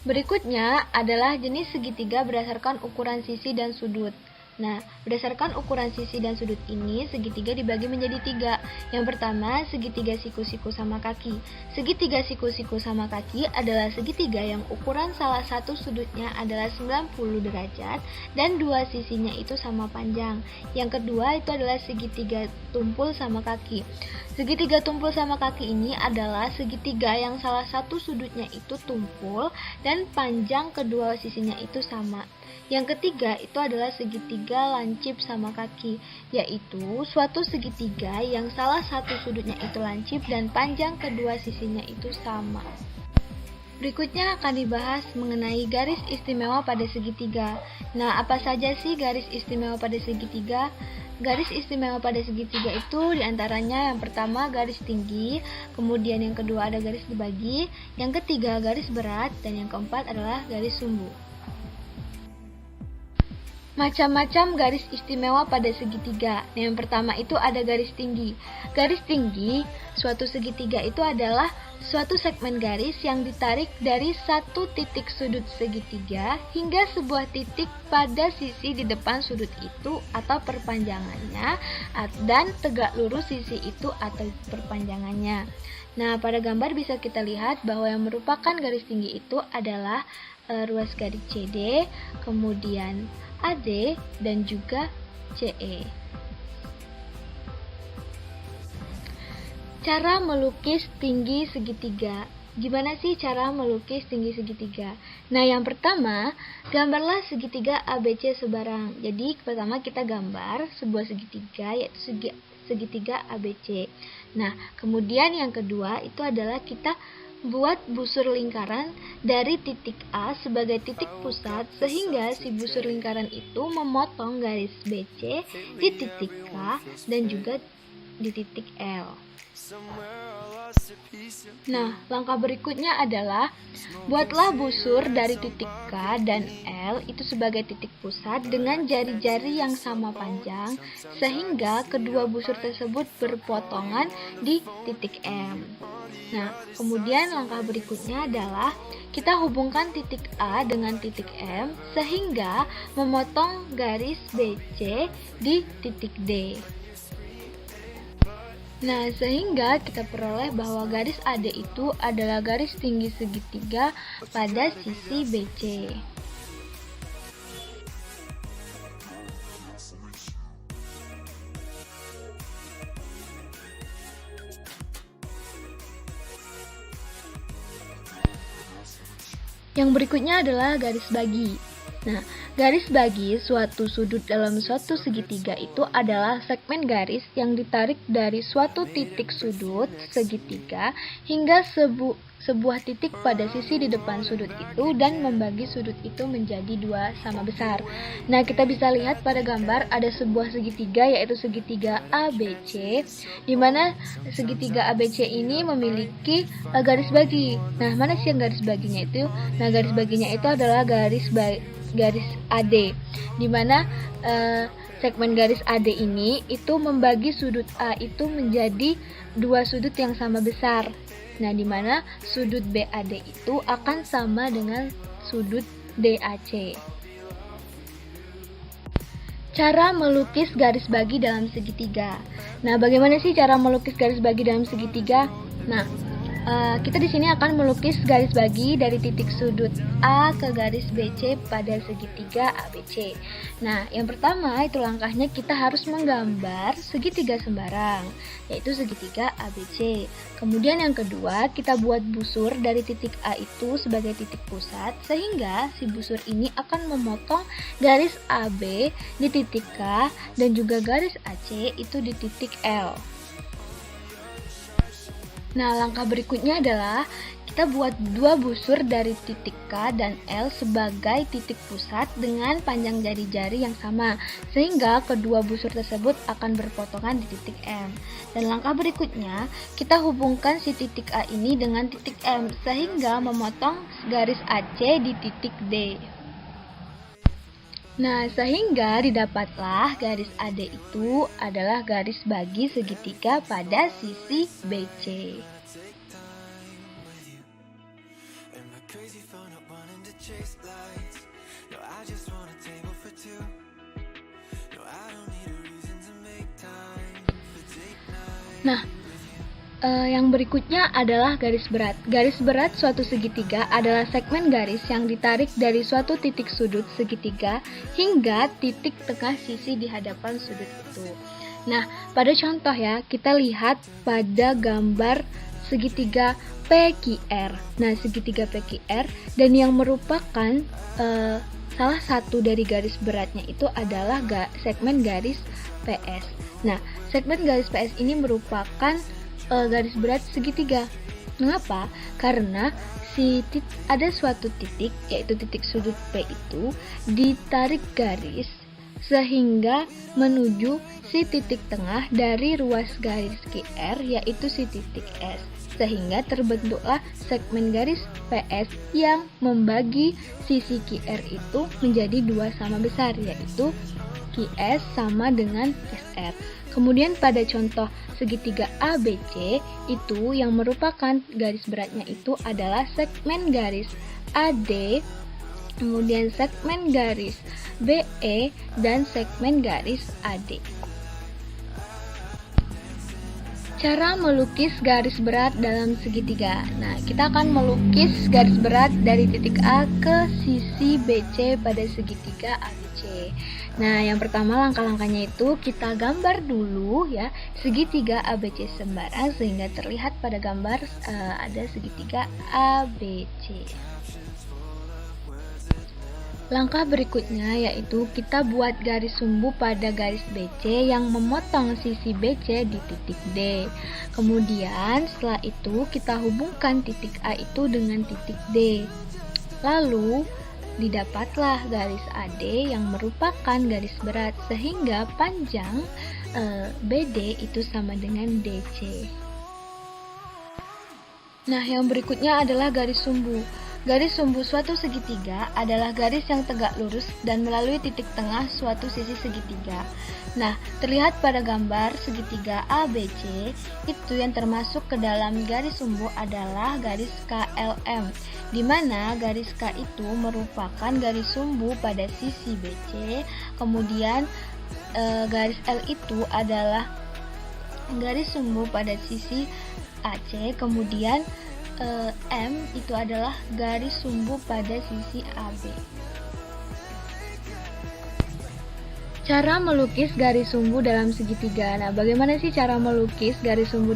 S4: Berikutnya adalah jenis segitiga berdasarkan ukuran sisi dan sudut. Nah, berdasarkan ukuran sisi dan sudut ini, segitiga dibagi menjadi 3. Yang pertama, segitiga siku-siku sama kaki. Segitiga siku-siku sama kaki adalah segitiga yang ukuran salah satu sudutnya adalah 90 derajat dan dua sisinya itu sama panjang. Yang kedua itu adalah segitiga tumpul sama kaki. Segitiga tumpul sama kaki ini adalah segitiga yang salah satu sudutnya itu tumpul dan panjang kedua sisinya itu sama. Yang ketiga itu adalah segitiga lancip sama kaki, yaitu suatu segitiga yang salah satu sudutnya itu lancip dan panjang kedua sisinya itu sama. Berikutnya akan dibahas mengenai garis istimewa pada segitiga. Nah, apa saja sih garis istimewa pada segitiga? Garis istimewa pada segitiga itu diantaranya yang pertama garis tinggi, kemudian yang kedua ada garis dibagi, yang ketiga garis berat, dan yang keempat adalah garis sumbu. Macam-macam garis istimewa pada segitiga. Nah, yang pertama itu ada garis tinggi. Garis tinggi, suatu segitiga itu adalah suatu segmen garis yang ditarik dari satu titik sudut segitiga hingga sebuah titik pada sisi di depan sudut itu atau perpanjangannya, dan tegak lurus sisi itu atau perpanjangannya. Nah, pada gambar bisa kita lihat bahwa yang merupakan garis tinggi itu adalah ruas garis CD, kemudian AD, dan juga CE. Cara melukis tinggi segitiga. Gimana sih cara melukis tinggi segitiga? Nah, yang pertama, gambarlah segitiga ABC sebarang. Jadi, pertama kita gambar sebuah segitiga, yaitu segitiga ABC. Nah, kemudian yang kedua itu adalah kita buat busur lingkaran dari titik A sebagai titik pusat sehingga si busur lingkaran itu memotong garis BC di titik K dan juga di titik L. Nah, langkah berikutnya adalah buatlah busur dari titik K dan L itu sebagai titik pusat dengan jari-jari yang sama panjang sehingga kedua busur tersebut berpotongan di titik M. Nah, kemudian langkah berikutnya adalah kita hubungkan titik A dengan titik M sehingga memotong garis BC di titik D. Nah, sehingga kita peroleh bahwa garis AD itu adalah garis tinggi segitiga pada sisi BC. Yang berikutnya adalah garis bagi. Nah, garis bagi suatu sudut dalam suatu segitiga itu adalah segmen garis yang ditarik dari suatu titik sudut segitiga hingga sebuah titik pada sisi di depan sudut itu dan membagi sudut itu menjadi dua sama besar. Nah, kita bisa lihat pada gambar ada sebuah segitiga yaitu segitiga ABC, di mana segitiga ABC ini memiliki garis bagi. Nah, mana sih yang garis baginya itu? Nah, garis baginya itu adalah garis AD, di mana segmen garis AD ini itu membagi sudut A itu menjadi dua sudut yang sama besar. Nah, di mana sudut BAD itu akan sama dengan sudut DAC. Cara melukis garis bagi dalam segitiga. Nah, bagaimana sih cara melukis garis bagi dalam segitiga? Nah, Kita di sini akan melukis garis bagi dari titik sudut A ke garis BC pada segitiga ABC. Nah, yang pertama itu langkahnya kita harus menggambar segitiga sembarang, yaitu segitiga ABC. Kemudian yang kedua, kita buat busur dari titik A itu sebagai titik pusat, sehingga si busur ini akan memotong garis AB di titik K dan juga garis AC itu di titik L. Nah, langkah berikutnya adalah kita buat dua busur dari titik K dan L sebagai titik pusat dengan panjang jari-jari yang sama, sehingga kedua busur tersebut akan berpotongan di titik M. Dan langkah berikutnya, kita hubungkan si titik A ini dengan titik M, sehingga memotong garis AC di titik D. Nah, sehingga didapatlah garis AD itu adalah garis bagi segitiga pada sisi BC. Nah, yang berikutnya adalah garis berat. Garis berat suatu segitiga adalah segmen garis yang ditarik dari suatu titik sudut segitiga hingga titik tengah sisi di hadapan sudut itu. Nah, pada contoh ya, kita lihat pada gambar segitiga PQR. Nah, segitiga PQR dan yang merupakan salah satu dari garis beratnya itu adalah segmen garis PS. Nah, segmen garis PS ini merupakan garis berat segitiga. Mengapa? Karena ada suatu titik, yaitu titik sudut P itu ditarik garis sehingga menuju si titik tengah dari ruas garis QR, yaitu si titik S, sehingga terbentuklah segmen garis PS yang membagi sisi QR itu menjadi dua sama besar, yaitu QS sama dengan SR. Kemudian pada contoh segitiga ABC itu yang merupakan garis beratnya itu adalah segmen garis AD, kemudian segmen garis BE, dan segmen garis AD. Cara melukis garis berat dalam segitiga. Nah, kita akan melukis garis berat dari titik A ke sisi BC pada segitiga ABC. Nah, yang pertama langkah-langkahnya itu kita gambar dulu ya segitiga ABC sembarang sehingga terlihat pada gambar ada segitiga ABC. Langkah berikutnya yaitu kita buat garis sumbu pada garis BC yang memotong sisi BC di titik D. Kemudian setelah itu kita hubungkan titik A itu dengan titik D. Lalu didapatlah garis AD yang merupakan garis berat sehingga panjang BD itu sama dengan DC. Nah, yang berikutnya adalah garis sumbu. Garis sumbu suatu segitiga adalah garis yang tegak lurus dan melalui titik tengah suatu sisi segitiga. Nah, terlihat pada gambar segitiga ABC, itu yang termasuk ke dalam garis sumbu adalah garis KLM, di mana garis K itu merupakan garis sumbu pada sisi BC, kemudian garis L itu adalah garis sumbu pada sisi AC, kemudian M itu adalah garis sumbu pada sisi AB. Cara melukis garis sumbu dalam segitiga. Nah, bagaimana sih cara melukis garis sumbu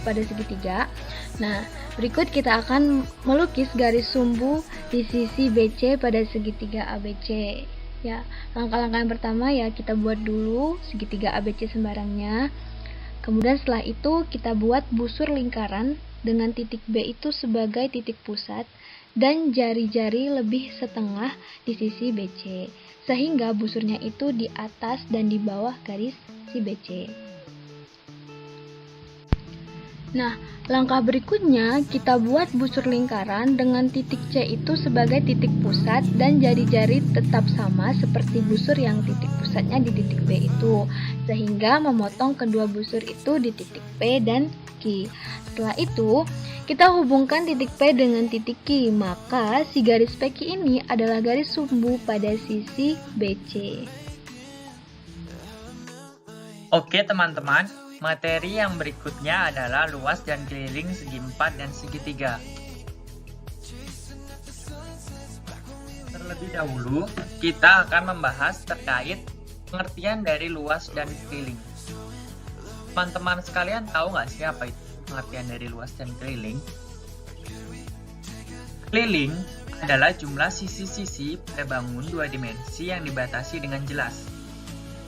S4: pada segitiga? Nah, berikut kita akan melukis garis sumbu di sisi BC pada segitiga ABC. Ya, langkah-langkah yang pertama ya kita buat dulu segitiga ABC sembarangnya. Kemudian setelah itu kita buat busur lingkaran dengan titik B itu sebagai titik pusat dan jari-jari lebih setengah di sisi BC, sehingga busurnya itu di atas dan di bawah garis si BC. Nah, langkah berikutnya kita buat busur lingkaran dengan titik C itu sebagai titik pusat dan jari-jari tetap sama seperti busur yang titik pusatnya di titik B itu, sehingga memotong kedua busur itu di titik P dan Q. Setelah itu, kita hubungkan titik P dengan titik Q, maka si garis PQ ini adalah garis sumbu pada sisi BC.
S5: Oke teman-teman, Materi yang berikutnya adalah luas dan keliling segi 4 dan segitiga. Terlebih dahulu, kita akan membahas terkait pengertian dari luas dan keliling. Teman-teman sekalian tahu nggak sih apa itu pengertian dari luas dan keliling? Keliling adalah jumlah sisi-sisi pada bangun dua dimensi yang dibatasi dengan jelas.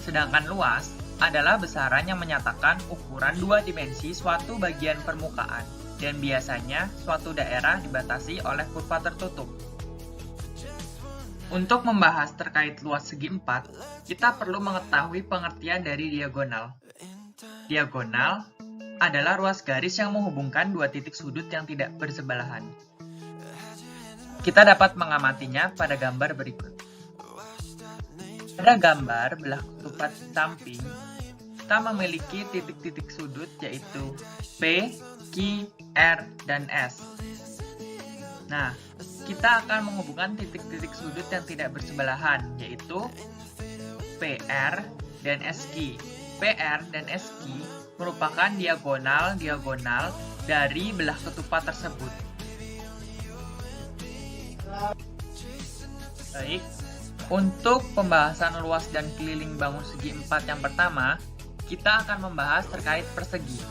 S5: Sedangkan luas adalah besaran yang menyatakan ukuran dua dimensi suatu bagian permukaan, dan biasanya suatu daerah dibatasi oleh kurva tertutup. Untuk membahas terkait luas segi 4, kita perlu mengetahui pengertian dari diagonal. Diagonal adalah ruas garis yang menghubungkan dua titik sudut yang tidak bersebelahan. Kita dapat mengamatinya pada gambar berikut. Pada gambar belah ketupat samping, kita memiliki titik-titik sudut yaitu P, Q, R, dan S. Nah, kita akan menghubungkan titik-titik sudut yang tidak bersebelahan yaitu PR dan SQ. PR dan SQ merupakan diagonal-diagonal dari belah ketupat tersebut. Baik, untuk pembahasan luas dan keliling bangun segi 4 yang pertama, kita akan membahas terkait persegi.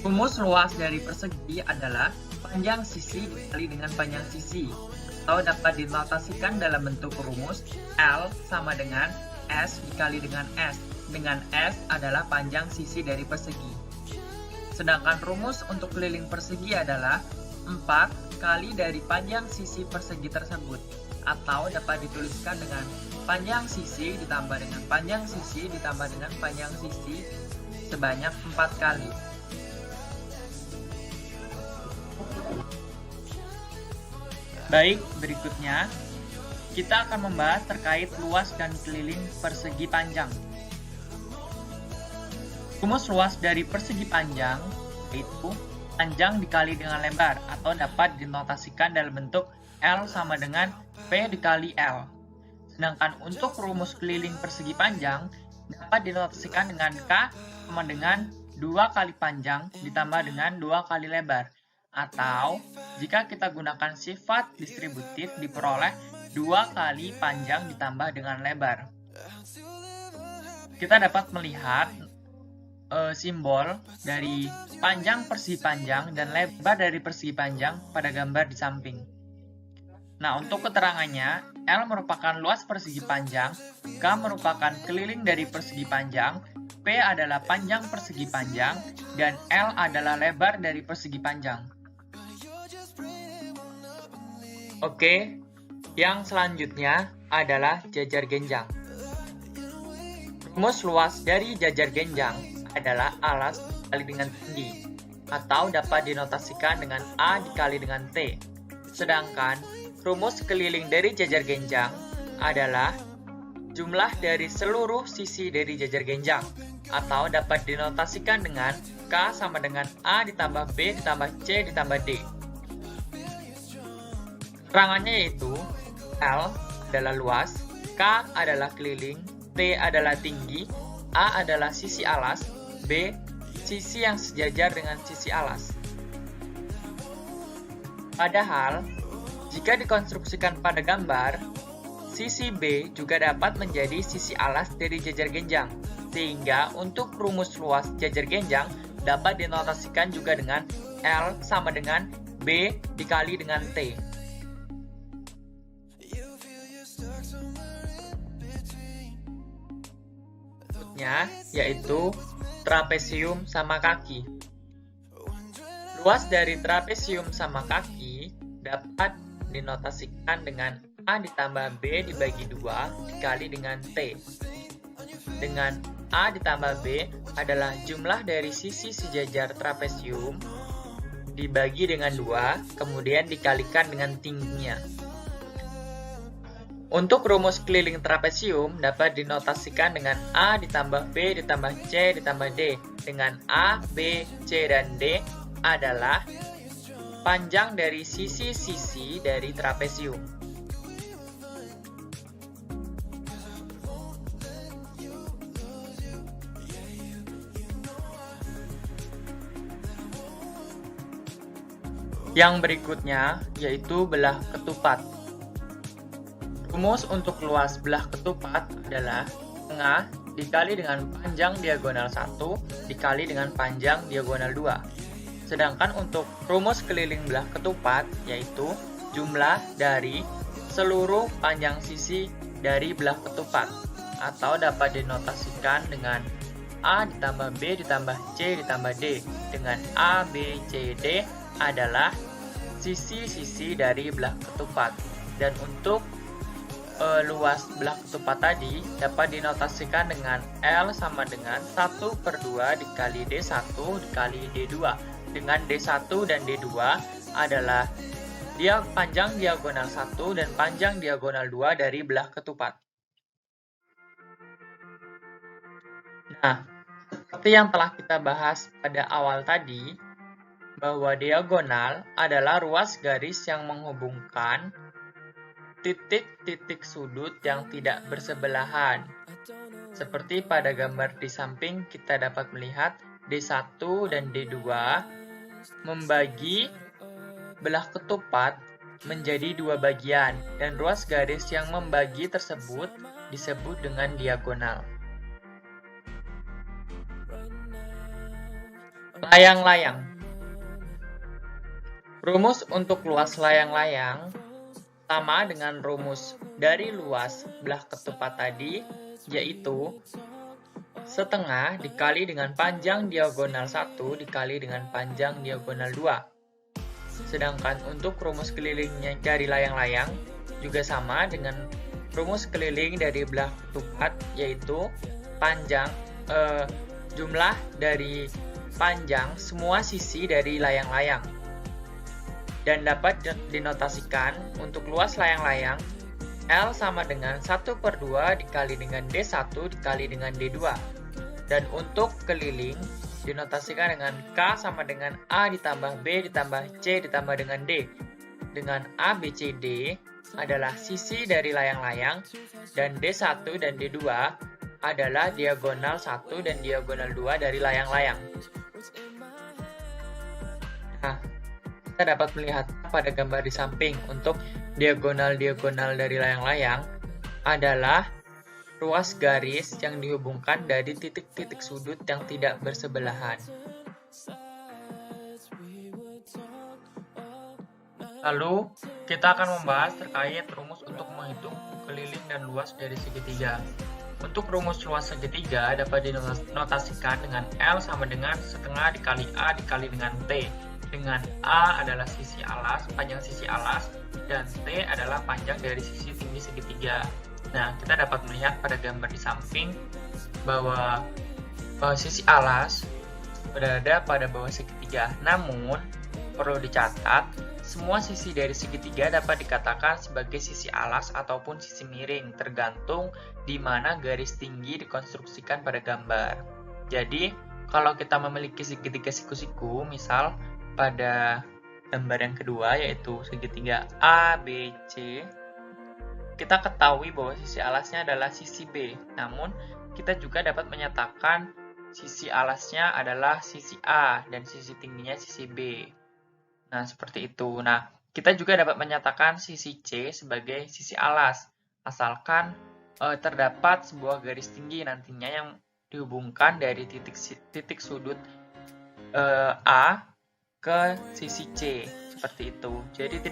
S5: Rumus luas dari persegi adalah panjang sisi dikali dengan panjang sisi, atau dapat dinotasikan dalam bentuk rumus L sama dengan S dikali dengan S, dengan S adalah panjang sisi dari persegi. Sedangkan rumus untuk keliling persegi adalah 4 kali dari panjang sisi persegi tersebut, atau dapat dituliskan dengan panjang sisi ditambah dengan panjang sisi ditambah dengan panjang sisi sebanyak 4 kali. Baik, berikutnya kita akan membahas terkait luas dan keliling persegi panjang. Rumus luas dari persegi panjang yaitu panjang dikali dengan lebar, atau dapat dinotasikan dalam bentuk L sama dengan P dikali L. Sedangkan untuk rumus keliling persegi panjang dapat dinotasikan dengan K sama dengan 2 kali panjang ditambah dengan 2 kali lebar. Atau jika kita gunakan sifat distributif diperoleh 2 kali panjang ditambah dengan lebar. Kita dapat melihat simbol dari panjang persegi panjang dan lebar dari persegi panjang pada gambar di samping. Nah, untuk keterangannya, L merupakan luas persegi panjang, K merupakan keliling dari persegi panjang, P adalah panjang persegi panjang, dan L adalah lebar dari persegi panjang. Oke, yang selanjutnya adalah jajar genjang. Rumus luas dari jajar genjang adalah alas dikali dengan tinggi, atau dapat dinotasikan dengan A dikali dengan T. Sedangkan rumus keliling dari jajar genjang adalah jumlah dari seluruh sisi dari jajar genjang, atau dapat dinotasikan dengan K sama dengan A ditambah B ditambah C ditambah D. Keterangannya yaitu L adalah luas, K adalah keliling, T adalah tinggi, A adalah sisi alas, B sisi yang sejajar dengan sisi alas. Padahal, jika dikonstruksikan pada gambar, sisi B juga dapat menjadi sisi alas dari jajar genjang, sehingga untuk rumus luas jajar genjang dapat dinotasikan juga dengan L sama dengan B dikali dengan T. Berikutnya yaitu trapesium sama kaki. Luas dari trapesium sama kaki dapat dinotasikan dengan A ditambah B dibagi 2 dikali dengan T. Dengan A ditambah B adalah jumlah dari sisi sejajar trapesium dibagi dengan 2, kemudian dikalikan dengan tingginya. Untuk rumus keliling trapesium dapat dinotasikan dengan A ditambah B ditambah C ditambah D, dengan A, B, C, dan D adalah panjang dari sisi-sisi dari trapesium. Yang berikutnya yaitu belah ketupat. Rumus untuk luas belah ketupat adalah tengah dikali dengan panjang diagonal 1 dikali dengan panjang diagonal 2. Sedangkan untuk rumus keliling belah ketupat yaitu jumlah dari seluruh panjang sisi dari belah ketupat, atau dapat dinotasikan dengan A ditambah B ditambah C ditambah D, dengan A, B, C, D adalah sisi-sisi dari belah ketupat. Dan untuk luas belah ketupat tadi dapat dinotasikan dengan L sama dengan 1/2 dikali D1 dikali D2, dengan D1 dan D2 adalah panjang diagonal 1 dan panjang diagonal 2 dari belah ketupat. Nah, seperti yang telah kita bahas pada awal tadi, bahwa diagonal adalah ruas garis yang menghubungkan titik-titik sudut yang tidak bersebelahan. Seperti pada gambar di samping kita dapat melihat D1 dan D2 membagi belah ketupat menjadi dua bagian, dan ruas garis yang membagi tersebut disebut dengan diagonal. Layang-layang. Rumus untuk luas layang-layang sama dengan rumus dari luas belah ketupat tadi, yaitu setengah dikali dengan panjang diagonal 1 dikali dengan panjang diagonal 2. Sedangkan untuk rumus kelilingnya dari layang-layang juga sama dengan rumus keliling dari belah ketupat, yaitu jumlah dari panjang semua sisi dari layang-layang. Dan dapat dinotasikan untuk luas layang-layang L sama dengan 1/2 dikali dengan D1 dikali dengan D2. Dan untuk keliling dinotasikan dengan K sama dengan A ditambah B ditambah C ditambah dengan D. Dengan A, B, C, D adalah sisi dari layang-layang, dan D1 dan D2 adalah diagonal 1 dan diagonal 2 dari layang-layang. Nah, kita dapat melihat pada gambar di samping untuk diagonal-diagonal dari layang-layang adalah ruas garis yang dihubungkan dari titik-titik sudut yang tidak bersebelahan. Lalu, kita akan membahas terkait rumus untuk menghitung keliling dan luas dari segitiga. Untuk rumus luas segitiga dapat dinotasikan dengan L sama dengan setengah dikali A dikali dengan T, dengan A adalah sisi alas, panjang sisi alas, dan T adalah panjang dari sisi tinggi segitiga. Nah, kita dapat melihat pada gambar di samping bahwa sisi alas berada pada bawah segitiga. Namun, perlu dicatat, semua sisi dari segitiga dapat dikatakan sebagai sisi alas ataupun sisi miring, tergantung di mana garis tinggi dikonstruksikan pada gambar. Jadi, kalau kita memiliki segitiga siku-siku, misal pada gambar yang kedua yaitu segitiga A, B, C, kita ketahui bahwa sisi alasnya adalah sisi B. Namun, kita juga dapat menyatakan sisi alasnya adalah sisi A dan sisi tingginya sisi B. Nah, seperti itu. Nah, kita juga dapat menyatakan sisi C sebagai sisi alas, asalkan terdapat sebuah garis tinggi nantinya yang dihubungkan dari titik sudut A ke sisi C, seperti itu. Jadi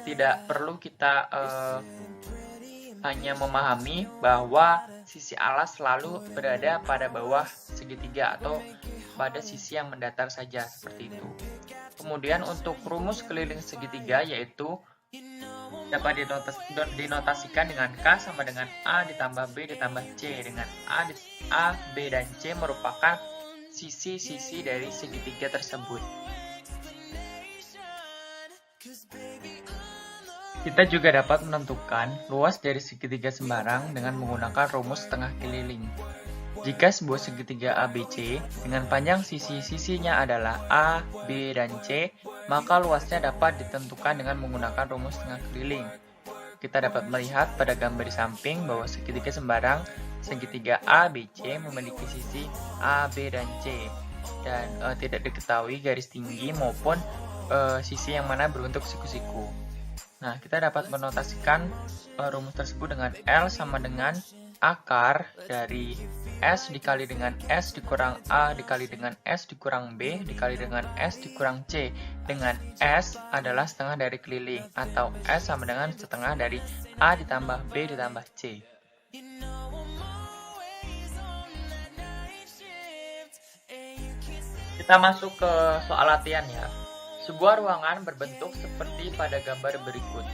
S5: tidak perlu kita hanya memahami bahwa sisi alas selalu berada pada bawah segitiga atau pada sisi yang mendatar saja, seperti itu. Kemudian untuk rumus keliling segitiga yaitu dapat dinotasikan dengan K sama dengan A ditambah B ditambah C, dengan A, B, dan C merupakan sisi-sisi dari segitiga tersebut. Kita juga dapat menentukan luas dari segitiga sembarang dengan menggunakan rumus setengah keliling. Jika sebuah segitiga ABC dengan panjang sisi-sisinya adalah A, B, dan C, maka luasnya dapat ditentukan dengan menggunakan rumus setengah keliling. Kita dapat melihat pada gambar di samping bahwa segitiga sembarang segitiga ABC memiliki sisi A, B, dan C, dan tidak diketahui garis tinggi maupun sisi yang mana berbentuk siku-siku. Nah, kita dapat menotasikan rumus tersebut dengan L sama dengan akar dari S dikali dengan S dikurang A dikali dengan S dikurang B dikali dengan S dikurang C, dengan S adalah setengah dari keliling, atau S sama dengan setengah dari A ditambah B ditambah C. Kita masuk ke soal latihan ya. Sebuah ruangan berbentuk seperti pada gambar berikut.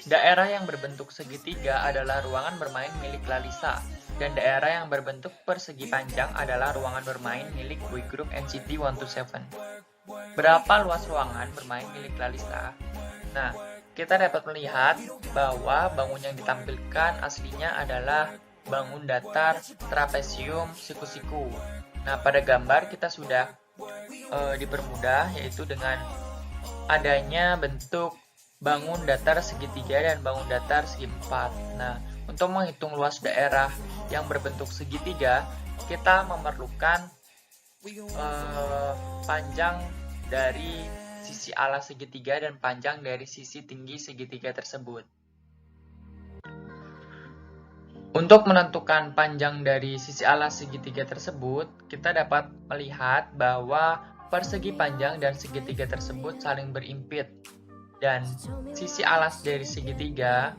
S5: Daerah yang berbentuk segitiga adalah ruangan bermain milik Lalisa, dan daerah yang berbentuk persegi panjang adalah ruangan bermain milik boy group NCT 127. Berapa luas ruangan bermain milik Lalisa? Nah, kita dapat melihat bahwa bangun yang ditampilkan aslinya adalah bangun datar, trapesium, siku-siku. Nah, pada gambar kita sudah dipermudah, yaitu dengan adanya bentuk bangun datar segitiga dan bangun datar segi empat. Nah, untuk menghitung luas daerah yang berbentuk segitiga, kita memerlukan panjang dari sisi alas segitiga dan panjang dari sisi tinggi segitiga tersebut. Untuk menentukan panjang dari sisi alas segitiga tersebut, kita dapat melihat bahwa persegi panjang dan segitiga tersebut saling berimpit. Dan sisi alas dari segitiga,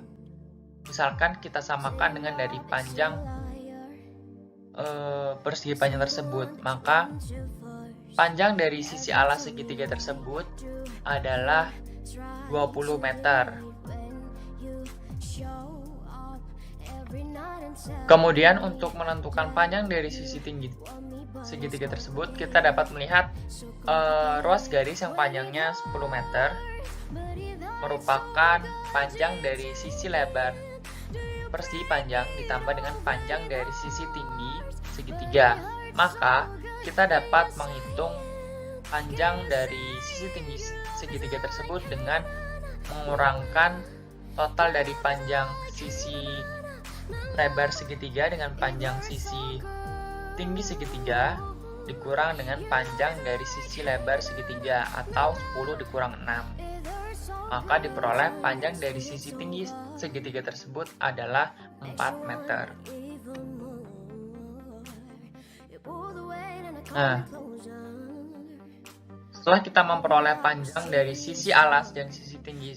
S5: misalkan kita samakan dengan dari panjang persegi panjang tersebut, maka panjang dari sisi alas segitiga tersebut adalah 20 meter. Kemudian untuk menentukan panjang dari sisi tinggi segitiga tersebut, kita dapat melihat ruas garis yang panjangnya 10 meter merupakan panjang dari sisi lebar persegi panjang ditambah dengan panjang dari sisi tinggi segitiga. Maka kita dapat menghitung panjang dari sisi tinggi segitiga tersebut dengan mengurangkan total dari panjang sisi lebar segitiga dengan panjang sisi tinggi segitiga dikurang dengan panjang dari sisi lebar segitiga, atau 10 dikurang 6. Maka diperoleh panjang dari sisi tinggi segitiga tersebut adalah 4 meter. Nah, setelah kita memperoleh panjang dari sisi alas dan sisi tinggi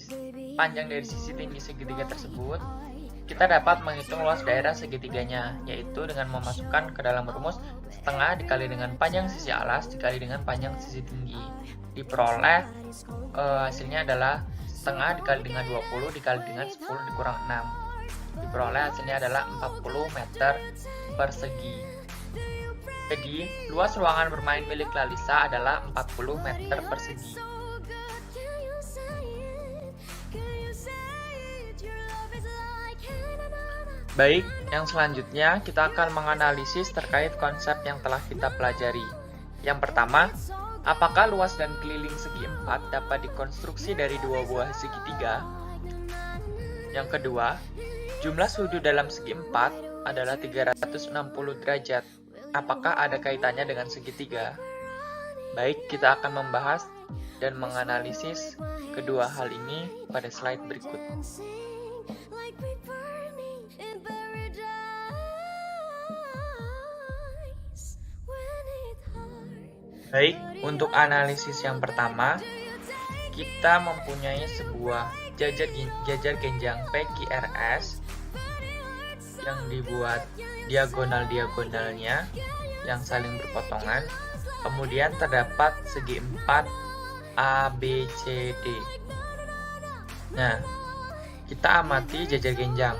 S5: panjang dari sisi tinggi segitiga tersebut, kita dapat menghitung luas daerah segitiganya, yaitu dengan memasukkan ke dalam rumus setengah dikali dengan panjang sisi alas dikali dengan panjang sisi tinggi. Diperoleh hasilnya adalah setengah dikali dengan 20 dikali dengan 10 dikurang 6. Diperoleh hasilnya adalah 40 meter persegi. Jadi, luas ruangan bermain milik Lalisa adalah 40 meter persegi. Baik, yang selanjutnya kita akan menganalisis terkait konsep yang telah kita pelajari. Yang pertama, apakah luas dan keliling segi 4 dapat dikonstruksi dari dua buah segitiga? Yang kedua, jumlah sudut dalam segi 4 adalah 360 derajat. Apakah ada kaitannya dengan segitiga? Baik, kita akan membahas dan menganalisis kedua hal ini pada slide berikut. Baik, untuk analisis yang pertama, kita mempunyai sebuah jajar genjang PQRS yang dibuat diagonal-diagonalnya yang saling berpotongan. Kemudian terdapat segi 4 ABCD. Nah, kita amati jajar genjang.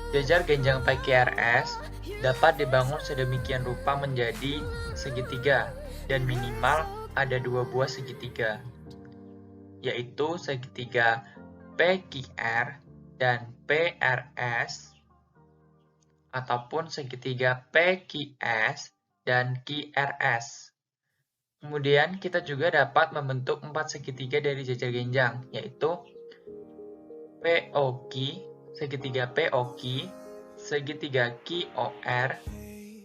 S5: Jajar genjang PQRS dapat dibangun sedemikian rupa menjadi segitiga, dan minimal ada dua buah segitiga, yaitu segitiga PQR dan PRS, ataupun segitiga PQS dan QRS. Kemudian kita juga dapat membentuk 4 segitiga dari jajar genjang, yaitu POQ, segitiga POQ, segitiga QOR,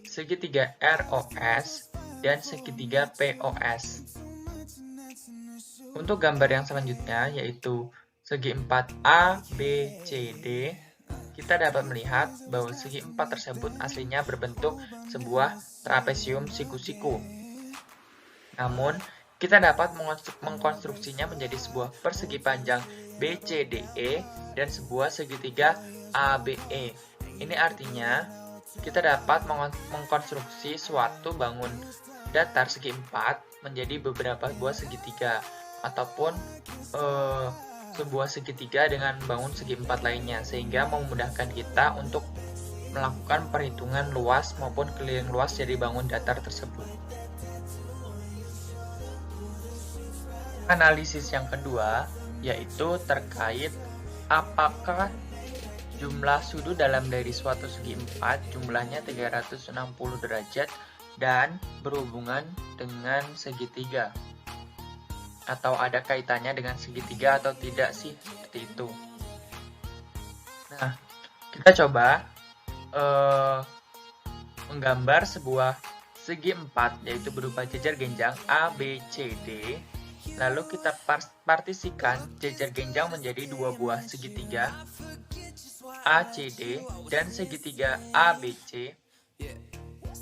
S5: segitiga ROS, dan segitiga POS. Untuk gambar yang selanjutnya, yaitu segi 4 A, B, C, D, kita dapat melihat bahwa segi 4 tersebut aslinya berbentuk sebuah trapesium siku-siku. Namun, kita dapat mengkonstruksinya menjadi sebuah persegi panjang BCDE dan sebuah segitiga ABE. Ini artinya, kita dapat mengkonstruksi suatu bangun datar segi 4 menjadi beberapa buah segitiga, ataupun sebuah segitiga dengan bangun segi 4 lainnya, sehingga memudahkan kita untuk melakukan perhitungan luas maupun keliling luas dari bangun datar tersebut. Analisis yang kedua yaitu terkait apakah jumlah sudut dalam dari suatu segi 4 jumlahnya 360 derajat dan berhubungan dengan segitiga, atau ada kaitannya dengan segitiga atau tidak sih, seperti itu. Nah, kita coba menggambar sebuah segi 4 yaitu berupa jejer genjang A, B, C, D. Lalu kita partisikan jejer genjang menjadi dua buah segitiga ACD dan segitiga ABC.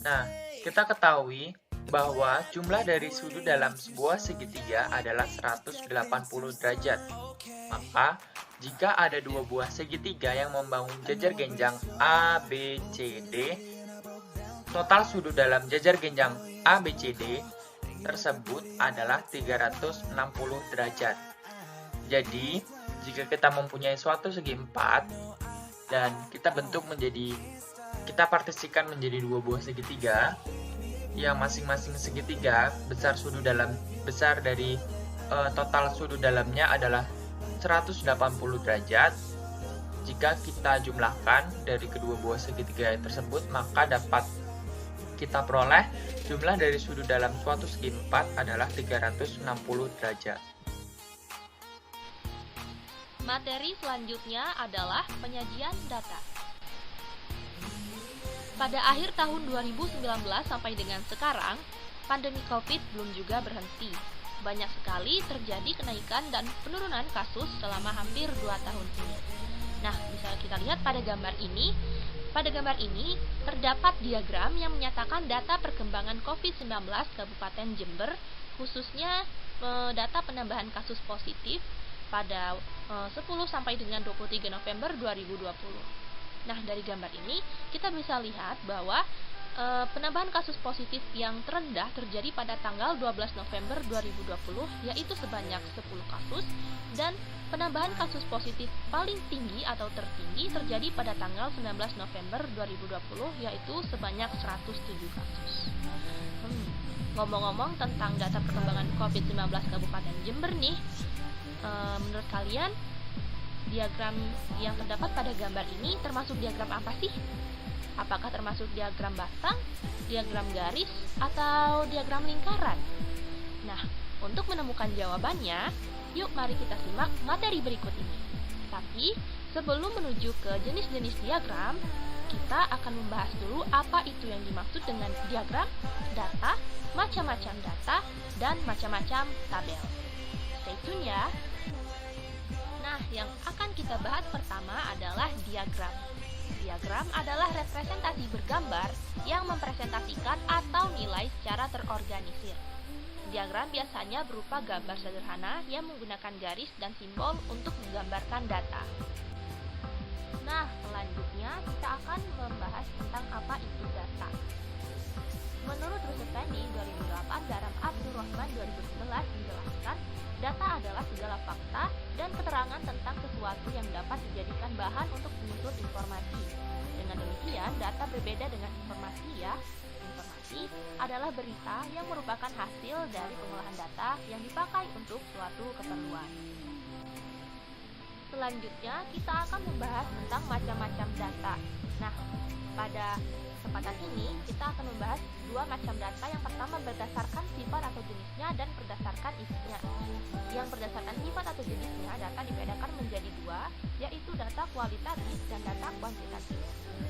S5: Nah, kita ketahui bahwa jumlah dari sudut dalam sebuah segitiga adalah 180 derajat. Maka, jika ada dua buah segitiga yang membangun jejer genjang ABCD, total sudut dalam jejer genjang ABCD tersebut adalah 360 derajat. Jadi, jika kita mempunyai suatu segi 4 dan kita partisikan menjadi dua buah segitiga, yang masing-masing segitiga besar dari total sudut dalamnya adalah 180 derajat. Jika kita jumlahkan dari kedua buah segitiga tersebut, maka dapat kita peroleh jumlah dari sudut dalam suatu segi 4 adalah 360 derajat.
S6: Materi selanjutnya adalah penyajian data. Pada akhir tahun 2019 sampai dengan sekarang, pandemi COVID belum juga berhenti. Banyak sekali terjadi kenaikan dan penurunan kasus selama hampir 2 tahun ini. Nah, bisa kita lihat pada gambar ini. Pada gambar ini, terdapat diagram yang menyatakan data perkembangan COVID-19 Kabupaten Jember, khususnya data penambahan kasus positif pada 10 sampai dengan 23 November 2020. Nah, dari gambar ini, kita bisa lihat bahwa penambahan kasus positif yang terendah terjadi pada tanggal 12 November 2020, yaitu sebanyak 10 kasus, dan penambahan kasus positif paling tinggi atau tertinggi terjadi pada tanggal 19 November 2020, yaitu sebanyak 107 kasus. Ngomong-ngomong tentang data perkembangan COVID-19 Kabupaten Jember nih, menurut kalian, diagram yang terdapat pada gambar ini termasuk diagram apa sih? Apakah termasuk diagram batang, diagram garis, atau diagram lingkaran? Nah, untuk menemukan jawabannya, yuk mari kita simak materi berikut ini. Tapi, sebelum menuju ke jenis-jenis diagram, kita akan membahas dulu apa itu yang dimaksud dengan diagram, data, macam-macam data, dan macam-macam tabel. Stay tune ya! Nah, yang akan kita bahas pertama adalah diagram. Diagram adalah representasi bergambar yang mempresentasikan atau nilai secara terorganisir. Diagram biasanya berupa gambar sederhana yang menggunakan garis dan simbol untuk menggambarkan data. Nah, selanjutnya kita akan membahas tentang apa itu data. Menurut riset Penny 2008 dan Abdurrahman 2011 menjelaskan, data adalah segala fakta dan keterangan tentang sesuatu yang dapat dijadikan bahan untuk menyusun informasi. Dengan demikian, data berbeda dengan informasi ya. Informasi adalah berita yang merupakan hasil dari pengolahan data yang dipakai untuk suatu keperluan. Selanjutnya, kita akan membahas tentang macam-macam data. Nah, pada kesempatan ini, kita akan membahas dua macam data. Yang pertama berdasarkan sifat atau jenisnya dan berdasarkan isinya. Yang berdasarkan sifat atau jenisnya, data dibedakan menjadi dua, yaitu data kualitatif dan data kuantitatif.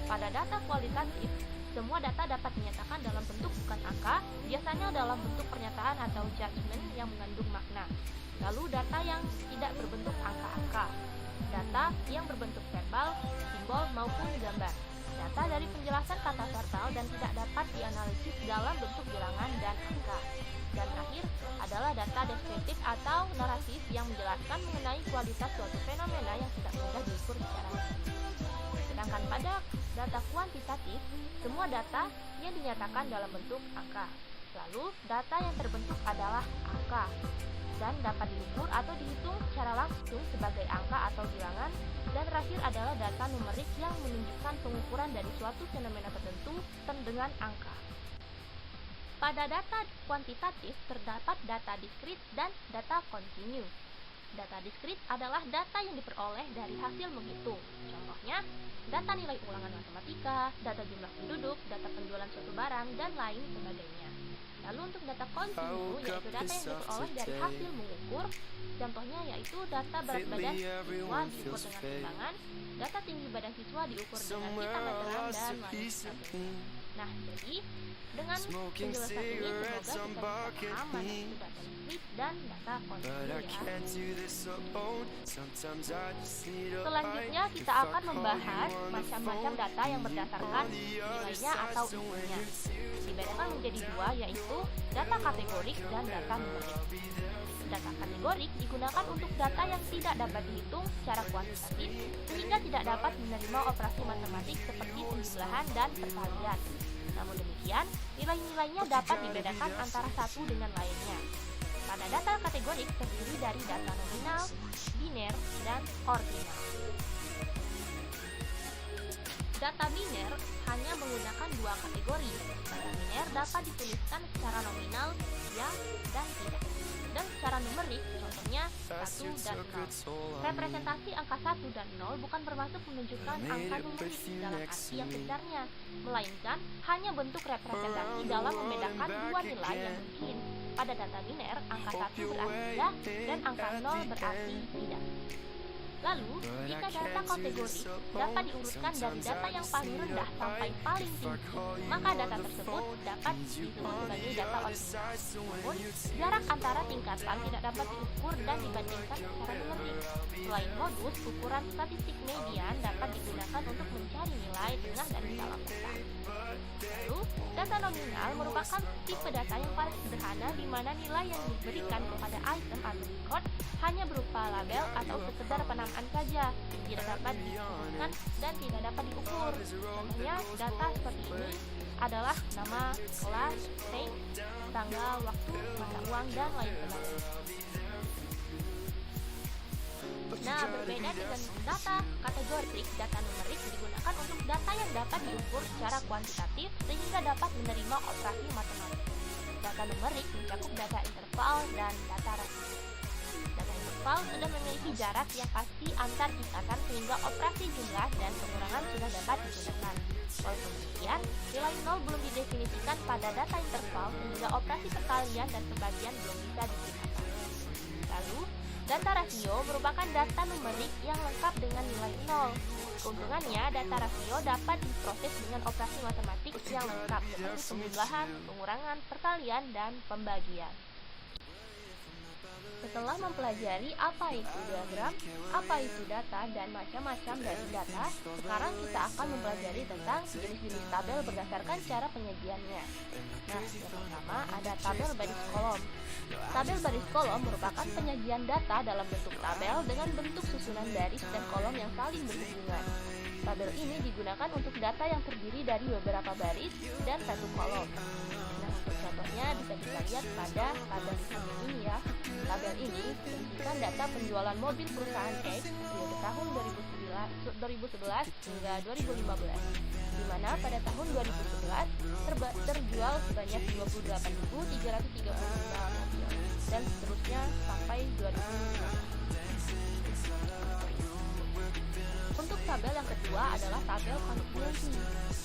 S6: Pada data kualitatif, semua data dapat dinyatakan dalam bentuk bukan angka, biasanya dalam bentuk pernyataan atau judgement yang mengandung makna. Lalu data yang tidak berbentuk angka-angka, data yang berbentuk verbal, simbol maupun gambar, data dari penjelasan kata verbal dan tidak dapat dianalisis dalam bentuk bilangan dan angka. Dan terakhir adalah data deskriptif atau naratif yang menjelaskan mengenai kualitas suatu fenomena yang tidak mudah diukur secara fisik. Sedangkan pada data kuantitatif, semua data yang dinyatakan dalam bentuk angka. Lalu, data yang terbentuk adalah angka dan dapat diukur atau dihitung secara langsung sebagai angka atau bilangan. Dan terakhir adalah data numerik yang menunjukkan pengukuran dari suatu fenomena tertentu dengan angka. Pada data kuantitatif terdapat data diskrit dan data kontinu. Data diskrit adalah data yang diperoleh dari hasil menghitung. Contohnya, data nilai ulangan matematika, data jumlah penduduk, data penjualan suatu barang, dan lain sebagainya. Lalu untuk data kontinu, yaitu data yang diperoleh dari hasil mengukur. Contohnya yaitu data berat badan siswa diukur dengan timbangan, data tinggi badan siswa diukur dengan pita meteran, dan lain sebagainya. Nah, jadi dengan penjelasan ini semoga kita bisa paham mana itu data diskrit dan data kontinu ya. Selanjutnya kita akan membahas macam-macam data yang berdasarkan nilainya atau isinya. Dibedakan menjadi dua, yaitu data kategorik dan data numerik. Data kategorik digunakan untuk data yang tidak dapat dihitung secara kuantitatif sehingga tidak dapat menerima operasi matematik seperti penjumlahan dan perkalian. Namun demikian, nilai-nilainya dapat dibedakan antara satu dengan lainnya. Pada data kategorik terdiri dari data nominal, biner, dan ordinal. Data biner hanya menggunakan dua kategori. Data biner dapat dituliskan secara nominal, ya dan tidak. Dan secara numerik, contohnya 1 dan 0. Representasi angka 1 dan 0 bukan bermaksud menunjukkan angka numerik dalam arti yang sebenarnya, melainkan hanya bentuk representasi dalam membedakan dua nilai yang mungkin. Pada data biner, angka 1 berarti ya dan angka 0 berarti tidak. Lalu, jika data kategori dapat diurutkan dari data yang paling rendah sampai paling tinggi, maka data tersebut dapat disebut sebagai data ordinal. Namun, jarak antara tingkatan tidak dapat diukur dan dibandingkan secara numerik. Selain modus, ukuran statistik median dapat digunakan untuk mencari nilai tengah dari dalam data. Lalu, data nominal merupakan tipe data yang paling sederhana di mana nilai yang diberikan kepada item atau record hanya berupa label atau sekedar penamaan saja, tidak dapat dihitungkan dan tidak dapat diukur. Contohnya, data seperti ini adalah nama, kelas, tank, tanggal, waktu, mata uang, dan lain sebagainya. Nah, berbeda dengan data kategorik, data numerik digunakan untuk data yang dapat diukur secara kuantitatif sehingga dapat menerima operasi matematik. Data numerik mencakup data interval dan data rasio. Data interval sudah memiliki jarak yang pasti antar tingkatan sehingga operasi jumlah dan pengurangan sudah dapat digunakan. Walaupun demikian, nilai 0 belum didefinisikan pada data interval sehingga operasi perkalian dan pembagian belum bisa digunakan. Lalu, data rasio merupakan data numerik yang lengkap dengan nilai 0. Keuntungannya, data rasio dapat diproses dengan operasi matematik yang lengkap seperti penjumlahan, pengurangan, perkalian, dan pembagian. Setelah mempelajari apa itu diagram, apa itu data, dan macam-macam dari data, sekarang kita akan mempelajari tentang jenis-jenis tabel berdasarkan cara penyajiannya. Nah, yang pertama ada tabel baris kolom. Tabel baris kolom merupakan penyajian data dalam bentuk tabel dengan bentuk susunan baris dan kolom yang saling berhubungan. Tabel ini digunakan untuk data yang terdiri dari beberapa baris dan satu kolom. Nah, untuk contohnya bisa kita lihat pada tabel ini ya. Tabel ini berisikan data penjualan mobil perusahaan X periode tahun 2011 hingga 2015, di mana pada tahun 2011 terjual sebanyak 28.335 mobil, dan seterusnya sampai 2015. Untuk tabel yang kedua adalah tabel kontingensi.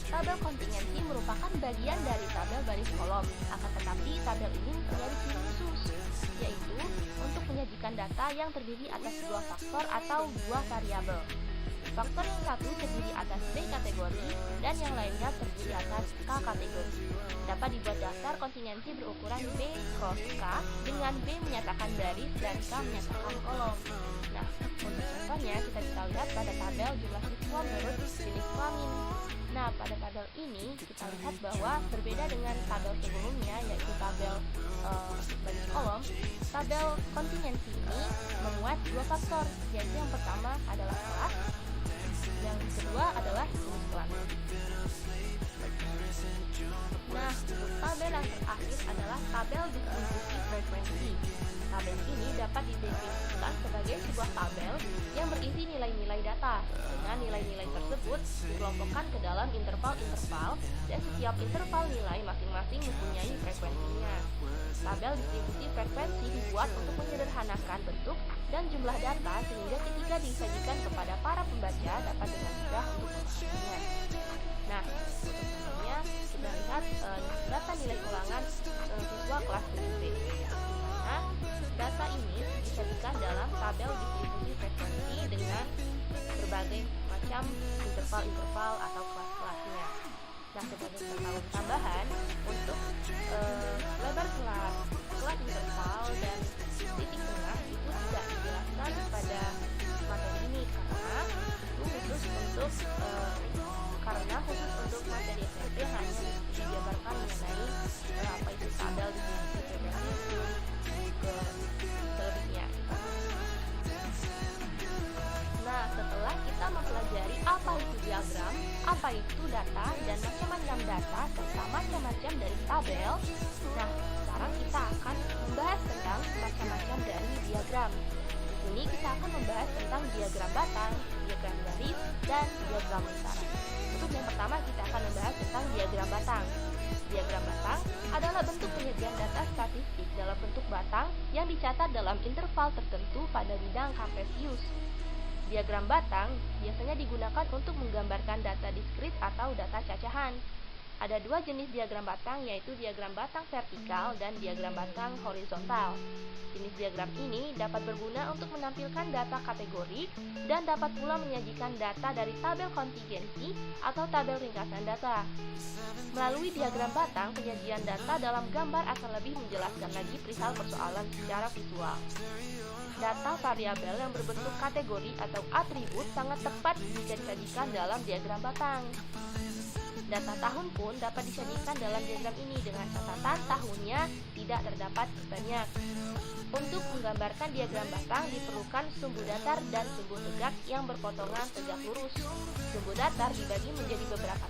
S6: Tabel kontingensi merupakan bagian dari tabel baris kolom, akan tetapi tabel ini mempunyai ciri khusus, yaitu untuk menyajikan data yang terdiri atas dua faktor atau dua variabel. Faktor yang satu terdiri atas B kategori dan yang lainnya terdiri atas K kategori. Dapat dibuat daftar kontingensi berukuran B cross K dengan B menyatakan baris dan K menyatakan kolom. Nah, untuk contohnya kita bisa lihat pada tabel jumlah siswa menurut jenis kelamin. Nah, pada tabel ini kita lihat bahwa berbeda dengan tabel sebelumnya, yaitu tabel baris kolom. Tabel kontingensi ini memuat dua faktor, yaitu yang pertama adalah kelas, yang kedua adalah jenis kelamin. Nah, tabel yang terakhir adalah tabel distribusi frekuensi. Tabel ini dapat didefinisikan sebagai sebuah tabel yang berisi nilai-nilai data. Dengan nilai-nilai tersebut dikelompokkan ke dalam interval-interval dan setiap interval nilai masing-masing mempunyai frekuensinya. Tabel distribusi frekuensi dibuat untuk menyederhanakan bentuk dan jumlah data sehingga ketika disajikan kepada para pembaca dapat dengan mudah untuk memahaminya. Nah, untuk contohnya kita lihat data nilai ulangan siswa kelas 7B. Nah, data ini disajikan dalam tabel distribusi frekuensi dengan berbagai macam interval-interval atau kelas-kelasnya. Nah, sebagai pengetahuan tambahan untuk lebar kelas, kelas interval dan titik tengah itu tidak dijelaskan pada materi ini karena khusus untuk materi SMP hanya dijabarkan mengenai apa itu tabel distribusi frekuensi ke selebihnya. Nah, setelah kita mempelajari apa itu diagram, apa itu data, dan macam-macam data serta macam-macam dari tabel, nah sekarang kita akan membahas tentang macam-macam dari diagram. Di sini kita akan membahas tentang diagram batang, diagram garis, dan diagram lingkaran. Untuk yang pertama kita akan membahas tentang diagram batang. Diagram batang adalah bentuk penyediaan data statistik dalam bentuk batang yang dicatat dalam interval tertentu pada bidang kartesius. Diagram batang biasanya digunakan untuk menggambarkan data diskrit atau data cacahan. Ada dua jenis diagram batang, yaitu diagram batang vertikal dan diagram batang horizontal. Jenis diagram ini dapat berguna untuk menampilkan data kategori dan dapat pula menyajikan data dari tabel kontingensi atau tabel ringkasan data. Melalui diagram batang, penyajian data dalam gambar akan lebih menjelaskan lagi perihal persoalan secara visual. Data variabel yang berbentuk kategori atau atribut sangat tepat jika disajikan dalam diagram batang. Data tahun pun dapat disajikan dalam diagram ini dengan catatan tahunnya tidak terdapat banyak. Untuk menggambarkan diagram batang diperlukan sumbu datar dan sumbu tegak yang berpotongan tegak lurus. Sumbu datar dibagi menjadi beberapa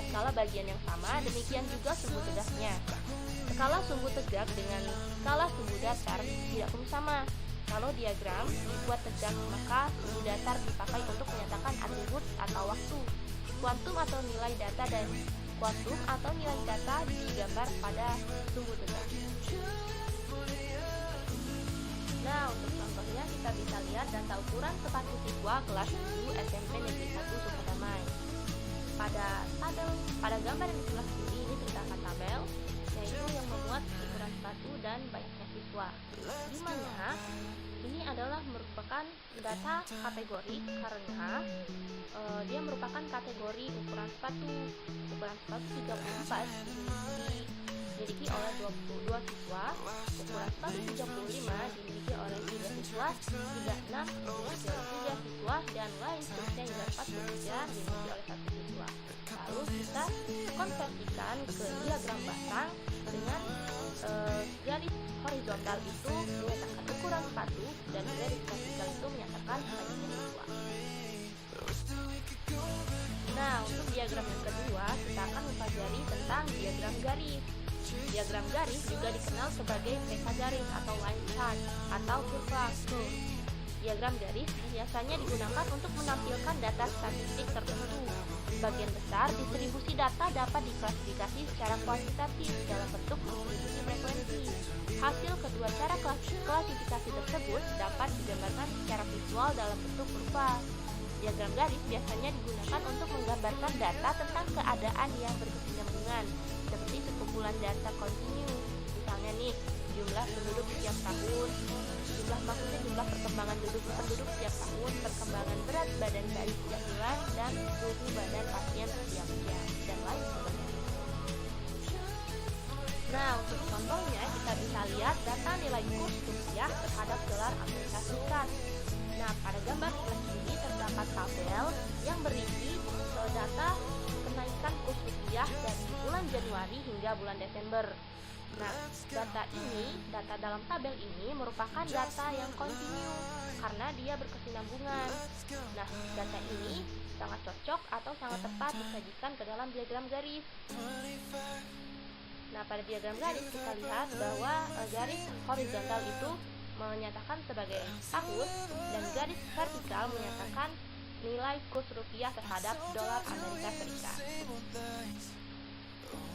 S6: skala bagian yang sama, demikian juga sumbu tegaknya. Skala sumbu tegak dengan skala sumbu datar tidak perlu sama. Kalau diagram dibuat tegak, maka sumbu datar dipakai untuk menyatakan atribut atau waktu. Kuantum atau nilai data dan kuantum atau nilai data digambar pada sumbu tegak. Nah, untuk contohnya kita bisa lihat data ukuran sepatu siswa kelas 7 SMP Negeri 1 Sukadamai. Pada gambar yang di sebelah kiri ini terdapat tabel, yaitu yang memuat ukuran sepatu dan banyaknya siswa. Di mana ini adalah merupakan data kategori karena dia merupakan kategori ukuran sepatu 34 dimiliki oleh 22 siswa, ukuran sepatu 35 dimiliki oleh 3 siswa, 36 dimiliki oleh 3 siswa, dan lain seterusnya hingga 43 dimiliki oleh 1 siswa. Lalu kita konversikan ke diagram batang dengan garis horizontal itu menyatakan ukuran sepatu dan garis vertikal itu menyatakan banyaknya siswa. Nah, untuk diagram yang kedua, kita akan mempelajari tentang diagram garis. Diagram garis juga dikenal sebagai peta garis atau line chart atau kurva. Diagram garis biasanya digunakan untuk menampilkan data statistik tertentu. Sebagian besar distribusi data dapat diklasifikasi secara kuantitatif dalam bentuk distribusi frekuensi. Hasil kedua cara klasifikasi tersebut dapat digambarkan secara visual dalam bentuk kurva. Diagram garis biasanya digunakan untuk menggambarkan data tentang keadaan yang berkesinambungan, seperti sekumpulan data kontinu. Misalnya nih, jumlah penduduk setiap tahun, jumlah maksudnya jumlah perkembangan penduduk setiap tahun, perkembangan berat badan bayi setiap bulan, dan suhu badan pasien setiap jam, dan lain sebagainya. Nah, untuk contohnya kita bisa lihat data nilai kurs rupiah terhadap dolar Amerika Serikat. Nah, pada gambar ini terdapat tabel yang berisi data kenaikan kurs rupiah dari bulan Januari hingga bulan Desember. Nah, data dalam tabel ini merupakan data yang kontinu karena dia berkesinambungan. Nah, data ini sangat cocok atau sangat tepat disajikan ke dalam diagram garis. Nah, pada diagram garis kita lihat bahwa garis horizontal itu menyatakan sebagai tahun dan garis vertikal menyatakan nilai kurs rupiah terhadap dolar Amerika Serikat.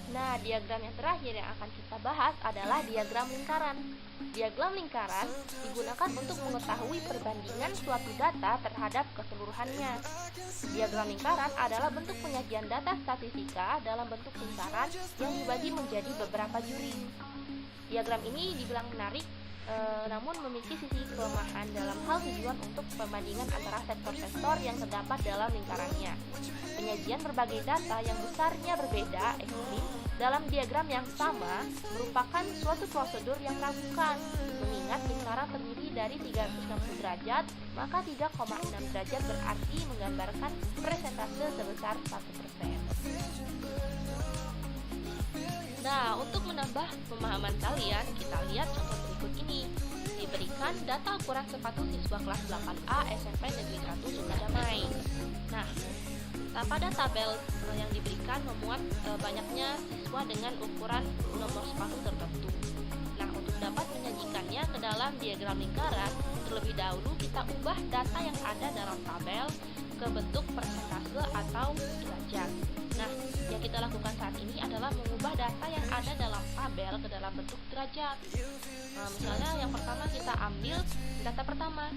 S6: Nah, diagram yang terakhir yang akan kita bahas adalah diagram lingkaran. Diagram lingkaran digunakan untuk mengetahui perbandingan suatu data terhadap keseluruhannya. Diagram lingkaran adalah bentuk penyajian data statistika dalam bentuk lingkaran yang dibagi menjadi beberapa juri. Diagram ini dibilang menarik, namun memiliki sisi kelemahan dalam hal tujuan untuk perbandingan antara sektor-sektor yang terdapat dalam lingkarannya. Penyajian berbagai data yang besarnya berbeda ekstrim dalam diagram yang sama merupakan suatu prosedur yang meragukan. Mengingat lingkaran terdiri dari 360 derajat, maka 3,6 derajat berarti menggambarkan persentase sebesar 1%. Nah, untuk menambah pemahaman kalian, kita lihat contoh berikut ini. Diberikan data ukuran sepatu siswa kelas 8A SMP Negeri 1 Sukadamai. Nah, pada tabel yang diberikan memuat banyaknya siswa dengan ukuran nomor sepatu tertentu. Nah, untuk dapat menyajikannya ke dalam diagram lingkaran, terlebih dahulu kita ubah data yang ada dalam tabel ke bentuk persentase atau derajat. Nah, yang kita lakukan saat ini adalah mengubah data yang ada dalam tabel ke dalam bentuk derajat. Misalnya yang pertama kita ambil data pertama.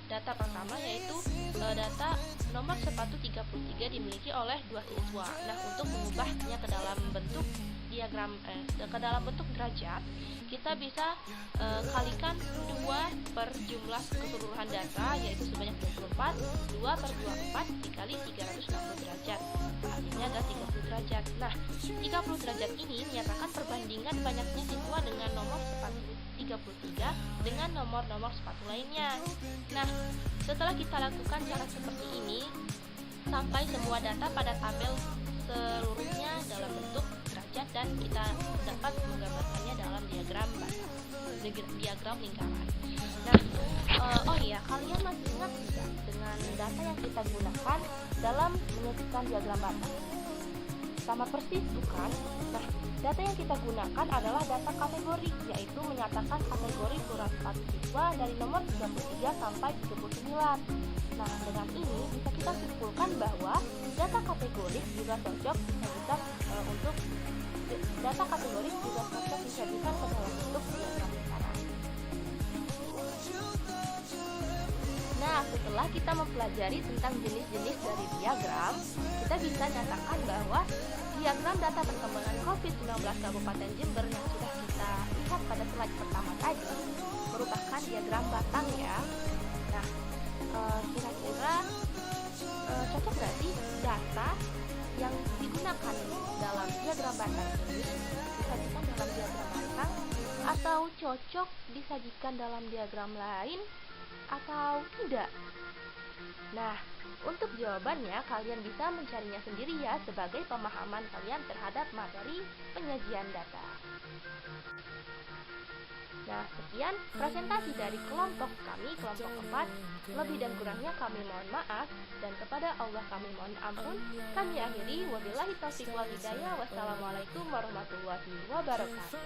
S6: Data pertama yaitu data nomor sepatu 33 dimiliki oleh 2 siswa. Nah, untuk mengubahnya ke dalam bentuk diagram ke dalam bentuk derajat, kita bisa kalikan 2 per jumlah keseluruhan data yaitu sebanyak 24, 2 per 24 dikali 360 derajat. Hasilnya adalah 30 derajat. Nah, 30 derajat ini menyatakan perbandingan banyaknya siswa dengan nomor sepatu 33 dengan nomor-nomor sepatu lainnya. Nah, setelah kita lakukan cara seperti ini sampai semua data pada tabel seluruhnya dalam bentuk derajat dan kita dapat menggambarkannya dalam diagram lingkaran. Nah, kalian masih ingat tidak dengan data yang kita gunakan dalam menyajikan diagram batang? Sama persis, bukan? Nah, data yang kita gunakan adalah data kategori, yaitu menyatakan kategori ukuran sepatu siswa dari nomor 33 sampai 39. Nah, dengan ini bisa kita simpulkan bahwa data kategori juga cocok disajikan untuk data kategori juga cocok disajikan ke dalam bentuk diagram lingkaran. Nah, setelah kita mempelajari tentang jenis-jenis dari diagram, kita bisa nyatakan bahwa diagram data perkembangan COVID-19 Kabupaten Jember yang sudah kita lihat pada slide pertama tadi merupakan diagram batang ya. Nah, kira-kira cocok nggak sih data yang digunakan dalam diagram batang ini disajikan dalam diagram batang, atau cocok disajikan dalam diagram lain atau tidak? Nah, untuk jawabannya kalian bisa mencarinya sendiri ya sebagai pemahaman kalian terhadap materi penyajian data. Nah, sekian presentasi dari kelompok kami, kelompok 4. Lebih dan kurangnya kami mohon maaf, dan kepada Allah kami mohon ampun. Kami akhiri, wabillahi taufiq wal hidayah. Wassalamualaikum warahmatullahi wabarakatuh.